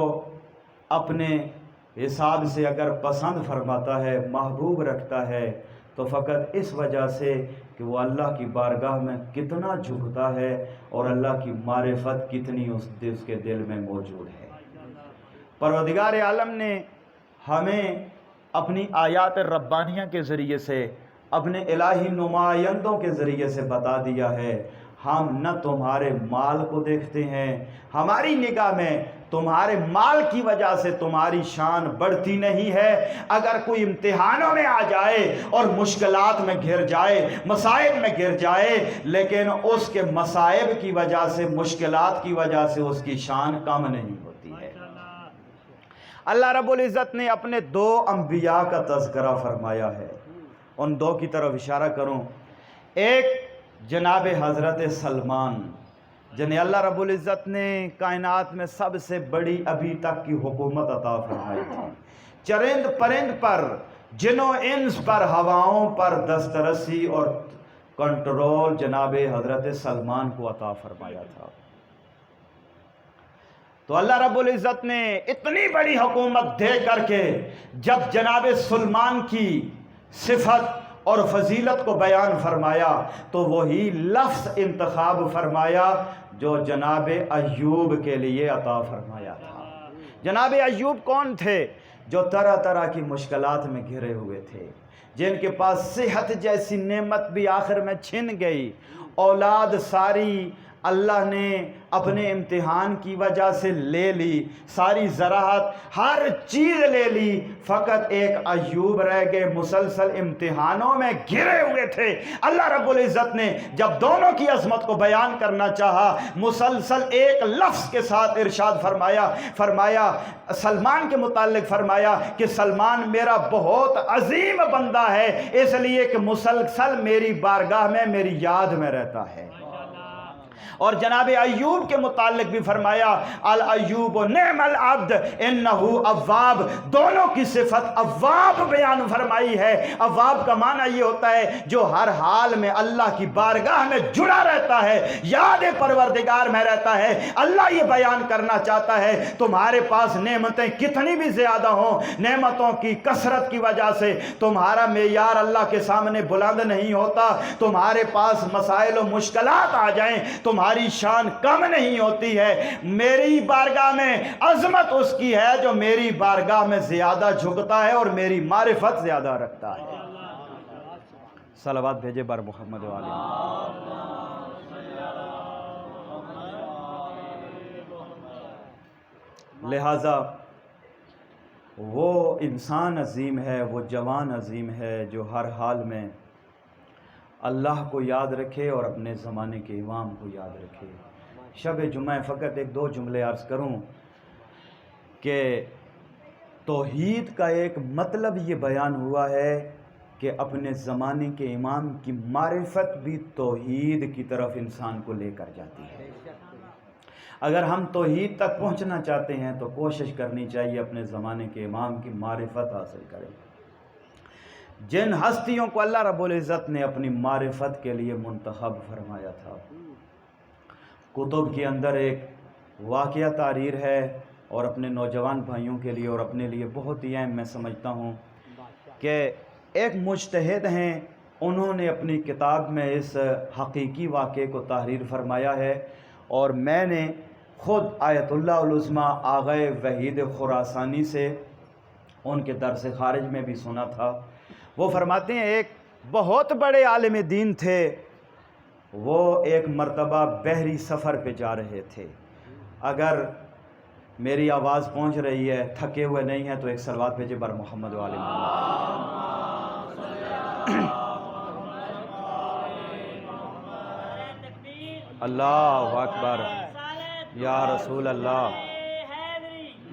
اپنے حساب سے اگر پسند فرماتا ہے، محبوب رکھتا ہے، تو فقط اس وجہ سے کہ وہ اللہ کی بارگاہ میں کتنا جھکتا ہے اور اللہ کی معرفت کتنی اس کے دل میں موجود ہے۔ پروردگار عالم نے ہمیں اپنی آیات ربانیہ کے ذریعے سے، اپنے الہی نمائندوں کے ذریعے سے بتا دیا ہے، ہم نہ تمہارے مال کو دیکھتے ہیں، ہماری نگاہ میں تمہارے مال کی وجہ سے تمہاری شان بڑھتی نہیں ہے۔ اگر کوئی امتحانوں میں آ جائے اور مشکلات میں گر جائے، مصائب میں گر جائے، لیکن اس کے مصائب کی وجہ سے، مشکلات کی وجہ سے اس کی شان کم نہیں ہوتی ہے۔ اللہ رب العزت نے اپنے دو انبیاء کا تذکرہ فرمایا ہے، ان دو کی طرف اشارہ کروں۔ ایک جناب حضرت سلمان، جنہیں اللہ رب العزت نے کائنات میں سب سے بڑی ابھی تک کی حکومت عطا فرمائی تھی، چرند پرند پر، جنوں انس پر، ہواؤں پر دسترسی اور کنٹرول جناب حضرت سلمان کو عطا فرمایا تھا۔ تو اللہ رب العزت نے اتنی بڑی حکومت دے کر کے جب جناب سلمان کی صفت اور فضیلت کو بیان فرمایا تو وہی لفظ انتخاب فرمایا جو جناب ایوب کے لیے عطا فرمایا تھا۔ جناب ایوب کون تھے؟ جو طرح طرح کی مشکلات میں گھرے ہوئے تھے، جن کے پاس صحت جیسی نعمت بھی آخر میں چھن گئی، اولاد ساری اللہ نے اپنے امتحان کی وجہ سے لے لی، ساری زراعت ہر چیز لے لی، فقط ایک ایوب رہ گئے، مسلسل امتحانوں میں گھرے ہوئے تھے۔ اللہ رب العزت نے جب دونوں کی عظمت کو بیان کرنا چاہا، مسلسل ایک لفظ کے ساتھ ارشاد فرمایا سلمان کے متعلق فرمایا کہ سلمان میرا بہت عظیم بندہ ہے، اس لیے کہ مسلسل میری بارگاہ میں، میری یاد میں رہتا ہے۔ اور جناب ایوب کے متعلق بھی فرمایا الایوب نعم العبد انہو اواب، دونوں کی صفت اواب بیان فرمائی ہے۔ اواب کا معنی یہ ہوتا ہے جو ہر حال میں اللہ کی بارگاہ میں جڑا رہتا ہے، یاد پروردگار میں رہتا ہے۔ اللہ یہ بیان کرنا چاہتا ہے تمہارے پاس نعمتیں کتنی بھی زیادہ ہوں، نعمتوں کی کثرت کی وجہ سے تمہارا معیار اللہ کے سامنے بلند نہیں ہوتا، تمہارے پاس مسائل و مشکلات آ جائیں تمہاری شان کم نہیں ہوتی ہے۔ میری بارگاہ میں عظمت اس کی ہے جو میری بارگاہ میں زیادہ جھکتا ہے اور میری معرفت زیادہ رکھتا ہے۔ صلوات بھیجے بر محمد والے۔ لہٰذا وہ انسان عظیم ہے، وہ جوان عظیم ہے جو ہر حال میں اللہ کو یاد رکھے اور اپنے زمانے کے امام کو یاد رکھے۔ شب جمعہ فقط ایک دو جملے عرض کروں کہ توحید کا ایک مطلب یہ بیان ہوا ہے کہ اپنے زمانے کے امام کی معرفت بھی توحید کی طرف انسان کو لے کر جاتی ہے۔ اگر ہم توحید تک پہنچنا چاہتے ہیں تو کوشش کرنی چاہیے اپنے زمانے کے امام کی معرفت حاصل کریں۔ جن ہستیوں کو اللہ رب العزت نے اپنی معرفت کے لیے منتخب فرمایا تھا، کتب کے اندر ایک واقعہ تحریر ہے اور اپنے نوجوان بھائیوں کے لیے اور اپنے لیے بہت ہی اہم میں سمجھتا ہوں کہ ایک مجتہد ہیں، انہوں نے اپنی کتاب میں اس حقیقی واقعے کو تحریر فرمایا ہے اور میں نے خود آیت اللہ العظمیٰ آغا وحید خراسانی سے ان کے درس خارج میں بھی سنا تھا۔ وہ فرماتے ہیں ایک بہت بڑے عالم دین تھے، وہ ایک مرتبہ بحری سفر پہ جا رہے تھے۔ اگر میری آواز پہنچ رہی ہے، تھکے ہوئے نہیں ہیں تو ایک صلوات بھیجے بر محمد والے محمد۔ اللہ اکبر یا رسول اللہ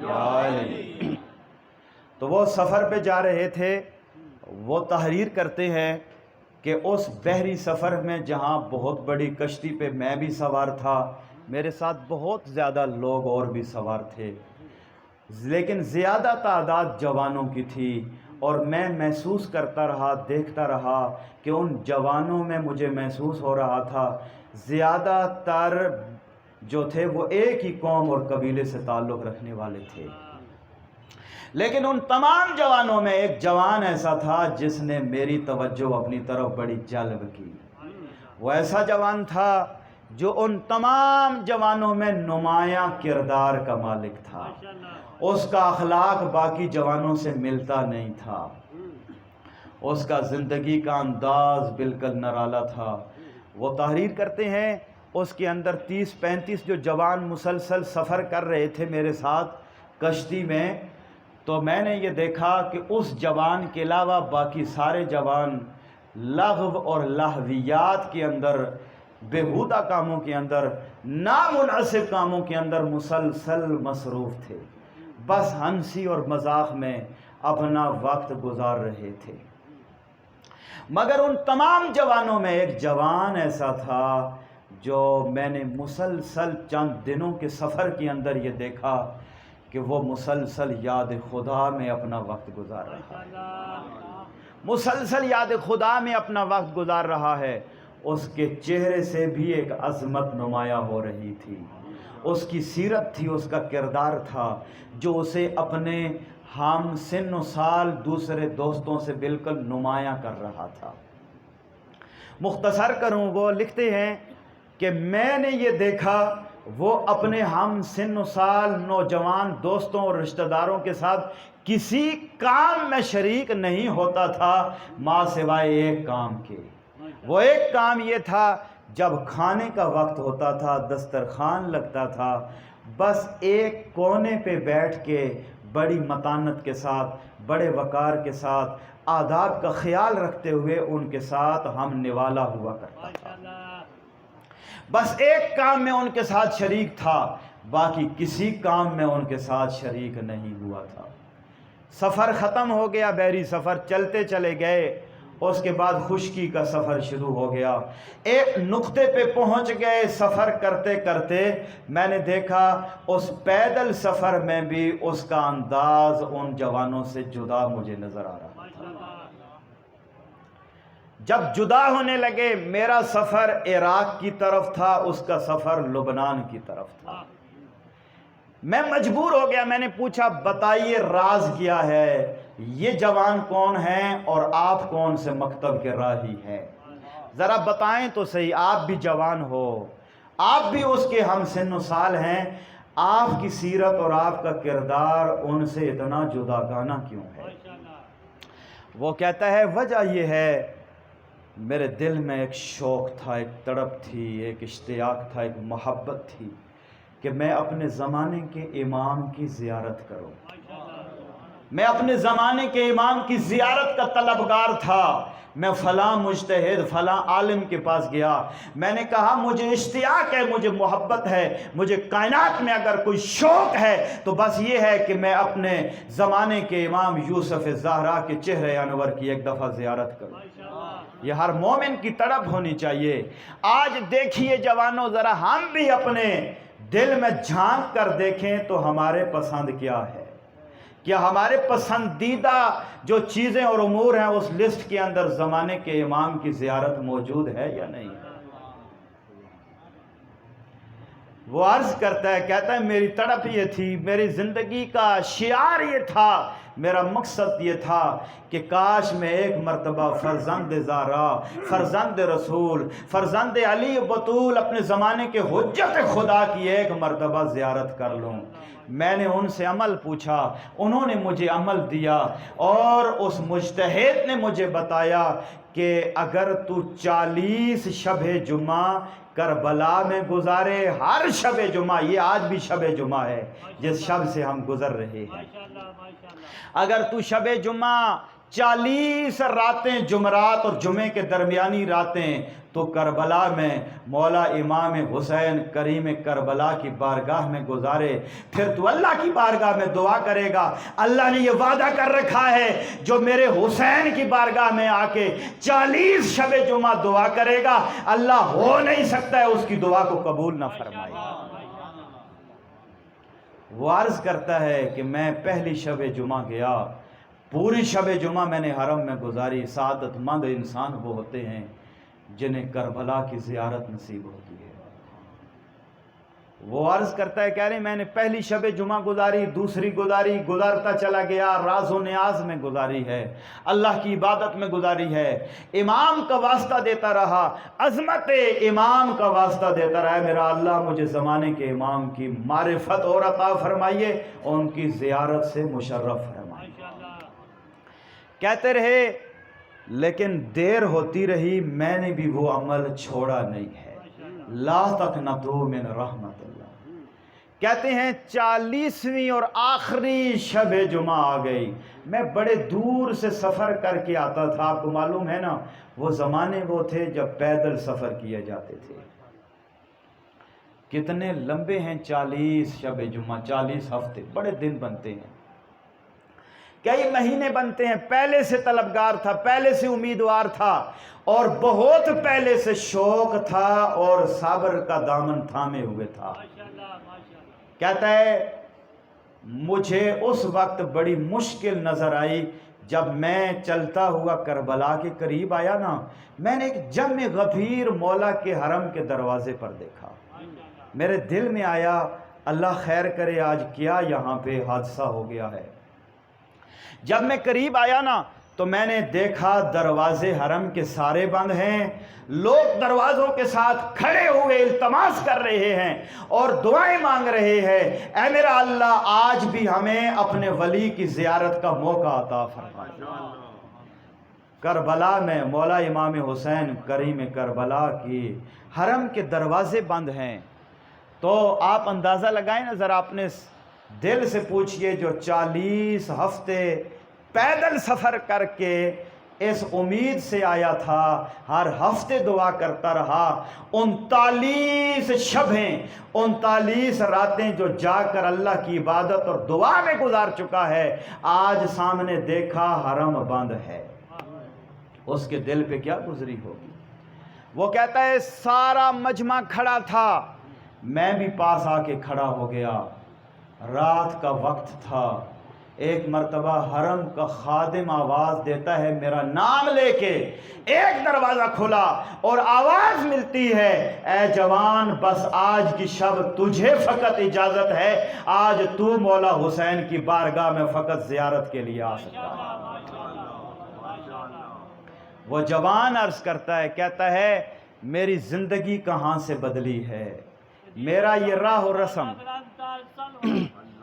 یا علی۔ تو وہ سفر پہ جا رہے تھے، وہ تحریر کرتے ہیں کہ اس بحری سفر میں جہاں بہت بڑی کشتی پہ میں بھی سوار تھا، میرے ساتھ بہت زیادہ لوگ اور بھی سوار تھے، لیکن زیادہ تعداد جوانوں کی تھی، اور میں محسوس کرتا رہا، دیکھتا رہا کہ ان جوانوں میں مجھے محسوس ہو رہا تھا زیادہ تر جو تھے وہ ایک ہی قوم اور قبیلے سے تعلق رکھنے والے تھے، لیکن ان تمام جوانوں میں ایک جوان ایسا تھا جس نے میری توجہ اپنی طرف بڑی جلب کی۔ وہ ایسا جوان تھا جو ان تمام جوانوں میں نمایاں کردار کا مالک تھا، اس کا اخلاق باقی جوانوں سے ملتا نہیں تھا، اس کا زندگی کا انداز بالکل نرالا تھا۔ وہ تحریر کرتے ہیں اس کے اندر 30-35 جو جوان مسلسل سفر کر رہے تھے میرے ساتھ کشتی میں، تو میں نے یہ دیکھا کہ اس جوان کے علاوہ باقی سارے جوان لغو اور لہویات کے اندر، بیہودہ کاموں کے اندر، نامناسب کاموں کے اندر مسلسل مصروف تھے، بس ہنسی اور مذاق میں اپنا وقت گزار رہے تھے۔ مگر ان تمام جوانوں میں ایک جوان ایسا تھا جو میں نے مسلسل چند دنوں کے سفر کے اندر یہ دیکھا کہ وہ مسلسل یاد خدا میں اپنا وقت گزار رہا ہے، مسلسل یاد خدا میں اپنا وقت گزار رہا ہے۔ اس کے چہرے سے بھی ایک عظمت نمایاں ہو رہی تھی، اس کی سیرت تھی، اس کا کردار تھا جو اسے اپنے ہم سن و سال دوسرے دوستوں سے بالکل نمایاں کر رہا تھا۔ مختصر کروں، وہ لکھتے ہیں کہ میں نے یہ دیکھا وہ اپنے ہم سن و سال نوجوان دوستوں اور رشتہ داروں کے ساتھ کسی کام میں شریک نہیں ہوتا تھا ماں سوائے ایک کام کے۔ وہ ایک کام یہ تھا جب کھانے کا وقت ہوتا تھا، دسترخوان لگتا تھا، بس ایک کونے پہ بیٹھ کے بڑی متانت کے ساتھ، بڑے وقار کے ساتھ، آداب کا خیال رکھتے ہوئے ان کے ساتھ ہم نوالا ہوا کرتا تھا۔ بس ایک کام میں ان کے ساتھ شریک تھا، باقی کسی کام میں ان کے ساتھ شریک نہیں ہوا تھا۔ سفر ختم ہو گیا، بحری سفر چلتے چلے گئے، اس کے بعد خشکی کا سفر شروع ہو گیا. ایک نقطے پہ پہنچ گئے. سفر کرتے کرتے میں نے دیکھا اس پیدل سفر میں بھی اس کا انداز ان جوانوں سے جدا مجھے نظر آ رہا تھا. جب جدا ہونے لگے، میرا سفر عراق کی طرف تھا، اس کا سفر لبنان کی طرف تھا. میں مجبور ہو گیا. میں نے پوچھا بتائیے راز کیا ہے؟ یہ جوان کون ہیں اور آپ کون سے مکتب کے راہی ہیں؟ ذرا بتائیں تو صحیح. آپ بھی جوان ہو، آپ بھی اس کے ہم سن و سال ہیں، آپ کی سیرت اور آپ کا کردار ان سے اتنا جداگانہ کیوں ہے؟ وہ کہتا ہے وجہ یہ ہے میرے دل میں ایک شوق تھا، ایک تڑپ تھی، ایک اشتیاق تھا، ایک محبت تھی کہ میں اپنے زمانے کے امام کی زیارت کروں. میں اپنے زمانے کے امام کی زیارت کا طلبگار تھا. میں فلاں مجتہد فلاں عالم کے پاس گیا. میں نے کہا مجھے اشتیاق ہے، مجھے محبت ہے، مجھے کائنات میں اگر کوئی شوق ہے تو بس یہ ہے کہ میں اپنے زمانے کے امام یوسف زہرا کے چہرے انور کی ایک دفعہ زیارت کروں. یہ ہر مومن کی تڑپ ہونی چاہیے. آج دیکھیے جوانوں، ذرا ہم بھی اپنے دل میں جھانک کر دیکھیں تو ہمارے پسند کیا ہے. کیا ہمارے پسندیدہ جو چیزیں اور امور ہیں اس لسٹ کے اندر زمانے کے امام کی زیارت موجود ہے یا نہیں؟ وہ عرض کرتا ہے، کہتا ہے میری تڑپ یہ تھی، میری زندگی کا شعار یہ تھا، میرا مقصد یہ تھا کہ کاش میں ایک مرتبہ فرزند زہرا، فرزند رسول، فرزند علی بطول، اپنے زمانے کے حجت خدا کی ایک مرتبہ زیارت کر لوں. میں نے ان سے عمل پوچھا، انہوں نے مجھے عمل دیا، اور اس مجتہد نے مجھے بتایا کہ اگر تو 40 شب جمعہ کربلا میں گزارے، ہر شب جمعہ، یہ آج بھی شب جمعہ ہے جس شب سے ہم گزر رہے ہیں، اگر تو شب جمعہ 40 راتیں، جمعرات اور جمعے کے درمیانی راتیں تو کربلا میں مولا امام حسین کریم کربلا کی بارگاہ میں گزارے، پھر تو اللہ کی بارگاہ میں دعا کرے گا. اللہ نے یہ وعدہ کر رکھا ہے جو میرے حسین کی بارگاہ میں آ کے 40 شب جمعہ دعا کرے گا، اللہ ہو نہیں سکتا ہے اس کی دعا کو قبول نہ فرمائے. وہ عرض کرتا ہے کہ میں پہلی شب جمعہ گیا، پوری شب جمعہ میں نے حرم میں گزاری. سعادت مند انسان وہ ہوتے ہیں جنہیں کربلا کی زیارت نصیب ہوتی ہے. وہ عرض کرتا ہے، کہہ رہے میں نے پہلی شب جمعہ گزاری، دوسری گزاری، گزارتا چلا گیا، راز و نیاز میں گزاری ہے، اللہ کی عبادت میں گزاری ہے، امام کا واسطہ دیتا رہا، عظمت امام کا واسطہ دیتا رہا. میرا اللہ مجھے زمانے کے امام کی معرفت اور عطا فرمائیے، ان کی زیارت سے مشرف فرمائیے. کہتے رہے لیکن دیر ہوتی رہی، میں نے بھی وہ عمل چھوڑا نہیں ہے. لا تقنطوا من رحمت اللہ. کہتے ہیں 40ویں اور آخری شب جمعہ آ گئی. میں بڑے دور سے سفر کر کے آتا تھا. آپ کو معلوم ہے نا وہ زمانے وہ تھے جب پیدل سفر کیے جاتے تھے. کتنے لمبے ہیں 40 شب جمعہ، 40 ہفتے، بڑے دن بنتے ہیں، کئی مہینے بنتے ہیں. پہلے سے طلبگار تھا، پہلے سے امیدوار تھا، اور بہت پہلے سے شوق تھا اور صبر کا دامن تھامے ہوئے تھا. کہتا ہے مجھے اس وقت بڑی مشکل نظر آئی جب میں چلتا ہوا کربلا کے قریب آیا نا. میں نے ایک جم غفیر مولا کے حرم کے دروازے پر دیکھا. میرے دل میں آیا اللہ خیر کرے آج کیا یہاں پہ حادثہ ہو گیا ہے. جب میں قریب آیا نا تو میں نے دیکھا دروازے حرم کے سارے بند ہیں، لوگ دروازوں کے ساتھ کھڑے ہوئے التماس کر رہے ہیں اور دعائیں مانگ رہے ہیں، اے میرا اللہ آج بھی ہمیں اپنے ولی کی زیارت کا موقع عطا فرمائے. کربلا میں مولا امام حسین کریم کربلا کی حرم کے دروازے بند ہیں. تو آپ اندازہ لگائیں نا ذرا، اپنے دل سے پوچھئے جو 40 ہفتے پیدل سفر کر کے اس امید سے آیا تھا، ہر ہفتے دعا کرتا رہا، 39 شبیں، 39 راتیں جو جا کر اللہ کی عبادت اور دعا میں گزار چکا ہے، آج سامنے دیکھا حرم بند ہے. اس کے دل پہ کیا گزری ہوگی۔ وہ کہتا ہے سارا مجمع کھڑا تھا، میں بھی پاس آ کے کھڑا ہو گیا، رات کا وقت تھا، ایک مرتبہ حرم کا خادم آواز دیتا ہے میرا نام لے کے، ایک دروازہ کھلا اور آواز ملتی ہے اے جوان بس آج کی شب تجھے فقط اجازت ہے، آج تو مولا حسین کی بارگاہ میں فقط زیارت کے لیے آ سکتا ہے۔ وہ جوان عرض کرتا ہے، کہتا ہے میری زندگی کہاں سے بدلی ہے، میرا یہ راہ و رسم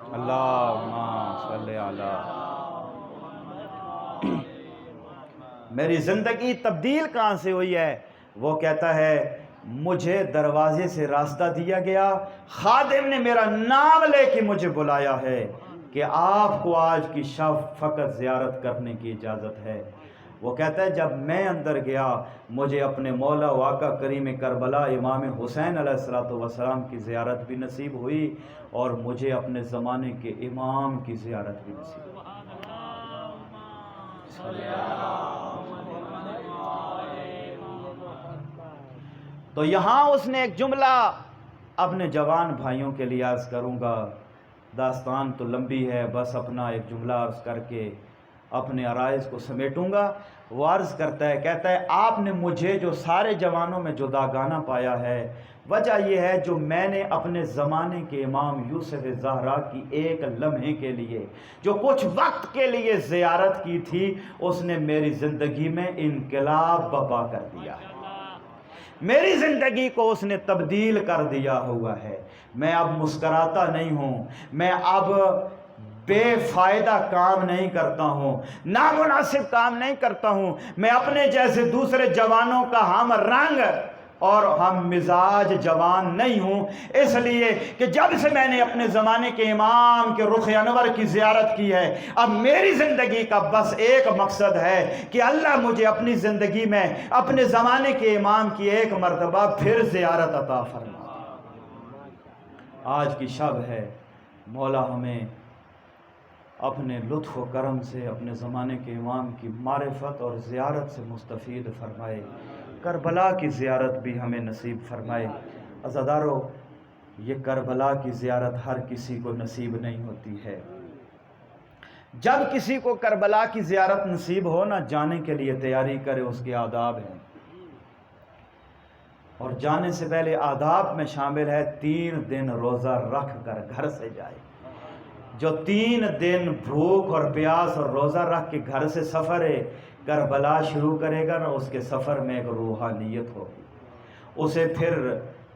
اللہم صلی علی، میری زندگی تبدیل کہاں سے ہوئی ہے۔ وہ کہتا ہے مجھے دروازے سے راستہ دیا گیا، خادم نے میرا نام لے کے مجھے بلایا ہے کہ آپ کو آج کی شب فقط زیارت کرنے کی اجازت ہے۔ وہ کہتا ہے جب میں اندر گیا مجھے اپنے مولا و آقا کریم کربلا امام حسین علیہ السلام کی زیارت بھی نصیب ہوئی اور مجھے اپنے زمانے کے امام کی زیارت بھی نصیب ہوئی۔ تو یہاں اس نے ایک جملہ اپنے جوان بھائیوں کے لیے عرض کروں گا، داستان تو لمبی ہے، بس اپنا ایک جملہ عرض کر کے اپنے عرائض کو سمیٹوں گا۔ وہ عرض کرتا ہے، کہتا ہے آپ نے مجھے جو سارے جوانوں میں جداگانہ پایا ہے، وجہ یہ ہے جو میں نے اپنے زمانے کے امام یوسف زہرا کی ایک لمحے کے لیے جو کچھ وقت کے لیے زیارت کی تھی، اس نے میری زندگی میں انقلاب برپا کر دیا ہے، میری زندگی کو اس نے تبدیل کر دیا ہوا ہے۔ میں اب مسکراتا نہیں ہوں، میں اب بے فائدہ کام نہیں کرتا ہوں، نامناسب کام نہیں کرتا ہوں، میں اپنے جیسے دوسرے جوانوں کا ہم رنگ اور ہم مزاج جوان نہیں ہوں، اس لیے کہ جب سے میں نے اپنے زمانے کے امام کے رخ انور کی زیارت کی ہے، اب میری زندگی کا بس ایک مقصد ہے کہ اللہ مجھے اپنی زندگی میں اپنے زمانے کے امام کی ایک مرتبہ پھر زیارت عطا فرما دے۔ آج کی شب ہے، مولا ہمیں اپنے لطف و کرم سے اپنے زمانے کے امام کی معرفت اور زیارت سے مستفید فرمائے، کربلا کی زیارت بھی ہمیں نصیب فرمائے۔ عزادارو، یہ کربلا کی زیارت ہر کسی کو نصیب نہیں ہوتی ہے۔ جب کسی کو کربلا کی زیارت نصیب ہو نہ، جانے کے لیے تیاری کرے، اس کے آداب ہیں، اور جانے سے پہلے آداب میں شامل ہے 3 دن روزہ رکھ کر گھر سے جائے۔ جو 3 دن بھوک اور پیاس اور روزہ رکھ کے گھر سے سفر کربلا شروع کرے گا نا، اس کے سفر میں ایک روحانیت ہوگی، اسے پھر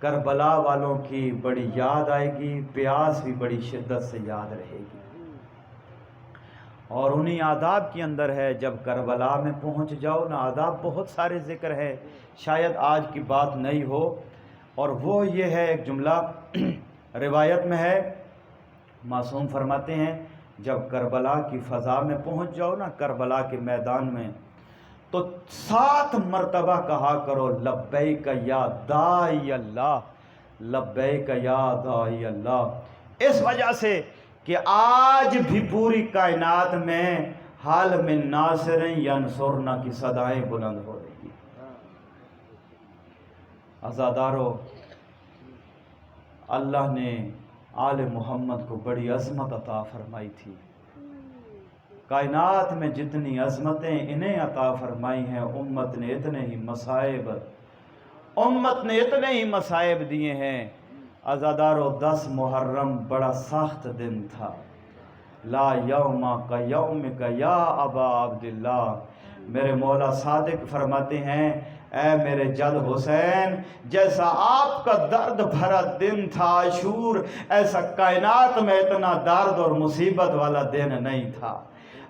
کربلا والوں کی بڑی یاد آئے گی، پیاس بھی بڑی شدت سے یاد رہے گی۔ اور انہی آداب کے اندر ہے جب کربلا میں پہنچ جاؤ نا، آداب بہت سارے ذکر ہے، شاید آج کی بات نہیں ہو، اور وہ یہ ہے، ایک جملہ روایت میں ہے، معصوم فرماتے ہیں جب کربلا کی فضا میں پہنچ جاؤ نا، کربلا کے میدان میں، تو 7 مرتبہ کہا کرو لبیک یا داعی اللہ، لبیک یا داعی اللہ، اس وجہ سے کہ آج بھی پوری کائنات میں حال میں ناصر ینصرنا کی صدائیں بلند ہو رہی ہیں۔ عزادارو، اللہ نے آل محمد کو بڑی عظمت عطا فرمائی تھی، کائنات میں جتنی عظمتیں انہیں عطا فرمائی ہیں، امت نے اتنے ہی مصائب دیے ہیں۔ عزادارو، 10 محرم بڑا سخت دن تھا، لا یوم کا یومک یا ابا عبداللہ، میرے مولا صادق فرماتے ہیں اے میرے جد حسین، جیسا آپ کا درد بھرا دن تھا عاشور، ایسا کائنات میں اتنا درد اور مصیبت والا دن نہیں تھا۔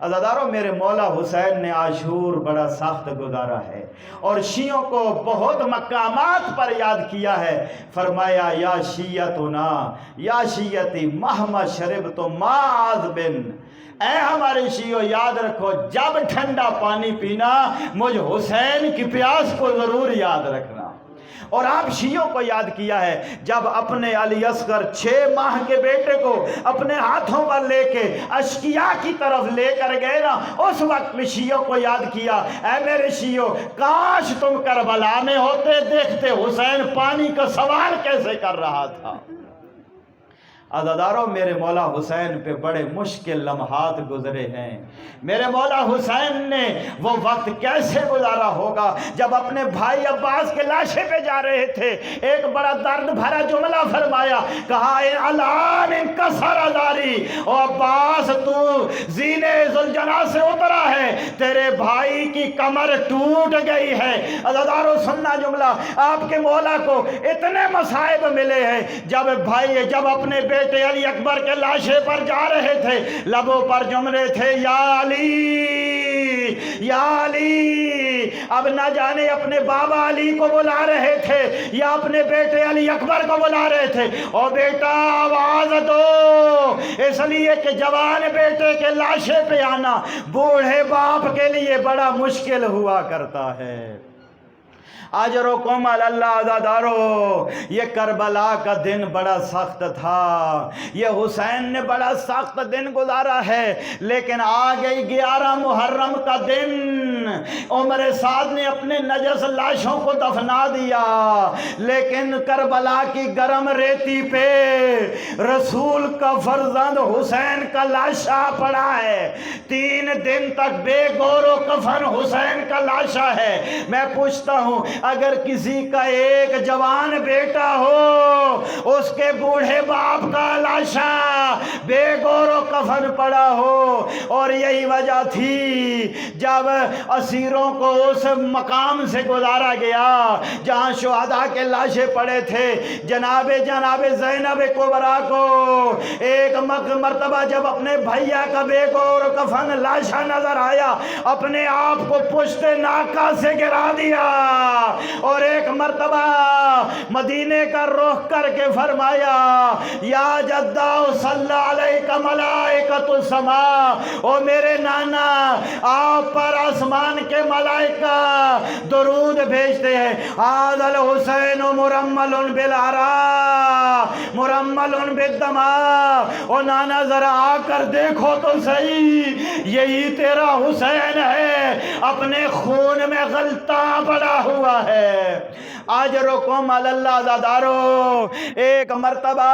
عزادارو، میرے مولا حسین نے عاشور بڑا سخت گزارا ہے، اور شیعوں کو بہت مقامات پر یاد کیا ہے، فرمایا یا شیعتنا یا شیعتی مہما شربت معاذ بن، اے ہمارے شیعو یاد رکھو جب ٹھنڈا پانی پینا، مجھ حسین کی پیاس کو ضرور یاد رکھنا۔ اور آپ شیعوں کو یاد کیا ہے جب اپنے علی اصغر 6 ماہ کے بیٹے کو اپنے ہاتھوں پر لے کے اشقیاء کی طرف لے کر گئے نا، اس وقت میں شیعوں کو یاد کیا، اے میرے شیعوں کاش تم کربلا میں ہوتے، دیکھتے حسین پانی کا سوال کیسے کر رہا تھا۔ عزاداروں، میرے مولا حسین پہ بڑے مشکل لمحات گزرے ہیں۔ میرے مولا حسین نے وہ وقت کیسے گزارا ہوگا جب اپنے بھائی عباس کے لاشے پہ جا رہے تھے، ایک بڑا درد بھرا جملہ فرمایا، کہا الان انکسر ازاری، او عباس تو زینے ذوالجناح سے اترا ہے، تیرے بھائی کی کمر ٹوٹ گئی ہے۔ عزاداروں سننا جملہ، آپ کے مولا کو اتنے مصائب ملے ہیں، جب اپنے بیٹے علی اکبر کے لاشے پر جا رہے تھے، لبوں پر جملے تھے، یا علی یا علی، اب نہ جانے اپنے بابا علی کو بلا رہے تھے یا اپنے بیٹے علی اکبر کو بلا رہے تھے، او بیٹا آواز دو، اس لیے کہ جوان بیٹے کے لاشے پہ آنا بوڑھے باپ کے لیے بڑا مشکل ہوا کرتا ہے۔ اجرکم اللہ عزادارو، یہ کربلا کا دن بڑا سخت تھا، یہ حسین نے بڑا سخت دن گزارا ہے، لیکن آ گئی 11 محرم کا دن، عمر سعد نے اپنے نجس لاشوں کو دفنا دیا، لیکن کربلا کی گرم ریتی پہ رسول کا فرزند حسین کا لاشا پڑا ہے، 3 دن تک بے گور و کفن حسین کا لاشا ہے۔ میں پوچھتا ہوں، اگر کسی کا ایک جوان بیٹا ہو، اس کے بوڑھے باپ کا لاشا بے گور و کفن پڑا ہو، اور یہی وجہ تھی جب اسیروں کو اس مقام سے گزارا گیا جہاں شہداء کے لاشیں پڑے تھے، جناب زینب کبریٰ کو ایک مرتبہ جب اپنے بھیا کا بے گور و کفن لاشا نظر آیا، اپنے آپ کو پشت ناکہ سے گرا دیا، اور ایک مرتبہ مدینے کا رخ کر کے فرمایا، یا جدہ صلی علیک ملائکۃ السماء، او میرے نانا آپ پر آسمان کے ملائکہ درود بھیجتے ہیں، ھذا الحسین مرمل بالعراء مرمل بالدماء، او نانا ذرا آ کر دیکھو تو صحیح، یہی تیرا حسین ہے، اپنے خون میں غلطہ پڑا ہوا ہے۔ اجرکم اللہ عزادارو، ایک مرتبہ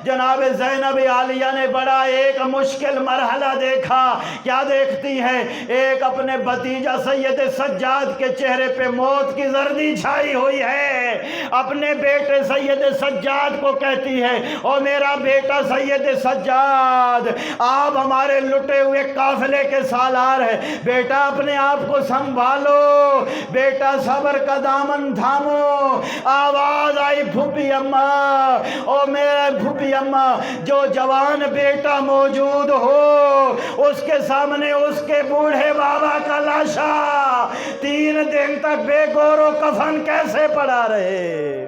جناب زینب عالیہ نے بڑا ایک مشکل مرحلہ دیکھا۔ کیا دیکھتی ہے؟ ایک اپنے بھتیجا سید سجاد کے چہرے پہ موت کی زردی چھائی ہوئی ہے، اپنے بیٹے سید سجاد کو کہتی ہے، او میرا بیٹا سید سجاد، آپ ہمارے لٹے ہوئے قافلے کے سالار ہیں، بیٹا اپنے آپ کو سنبھالو، بیٹا صبر کا دامن تھامو۔ آواز آئی، پھوپھی اماں، او میرے پھوپھی اماں، جو جوان بیٹا موجود ہو اس کے سامنے اس کے بوڑھے بابا کا لاشا 3 دن تک بے گور و کفن کیسے پڑا رہے؟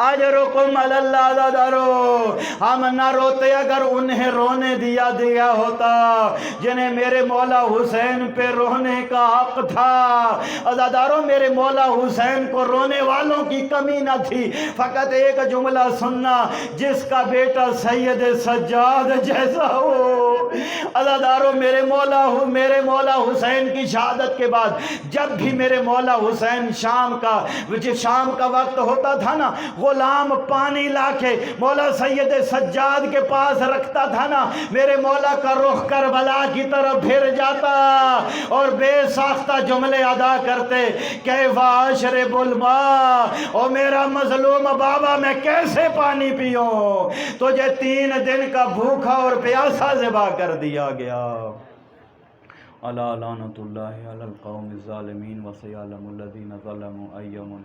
اجرکم اللہ عزادارو، ہم نہ روتے اگر انہیں رونے دیا ہوتا جنہیں میرے مولا حسین پہ رونے کا حق تھا۔ عزادارو، میرے مولا حسین کو رونے والوں کی کمی نہ تھی، فقط ایک جملہ سننا، جس کا بیٹا سید سجاد جیسا ہو۔ عزادارو، میرے مولا حسین کی شہادت کے بعد جب بھی میرے مولا حسین شام کا وقت ہوتا تھا نا، غلام پانی لا کے مولا سید سجاد کے پاس رکھتا تھا نا، میرے مولا کا رخ کربلا کی طرف پھر جاتا اور بے ساختہ جملے ادا کرتے، کیف اشرب الماء، او میرا مظلوم بابا میں کیسے پانی پیوں، تجھے 3 دن کا بھوکا اور پیاسا ذبح کر دیا گیا۔ الا لعنۃ اللہ علی القوم الظالمین وسیعلم الذین ظلموا ایہم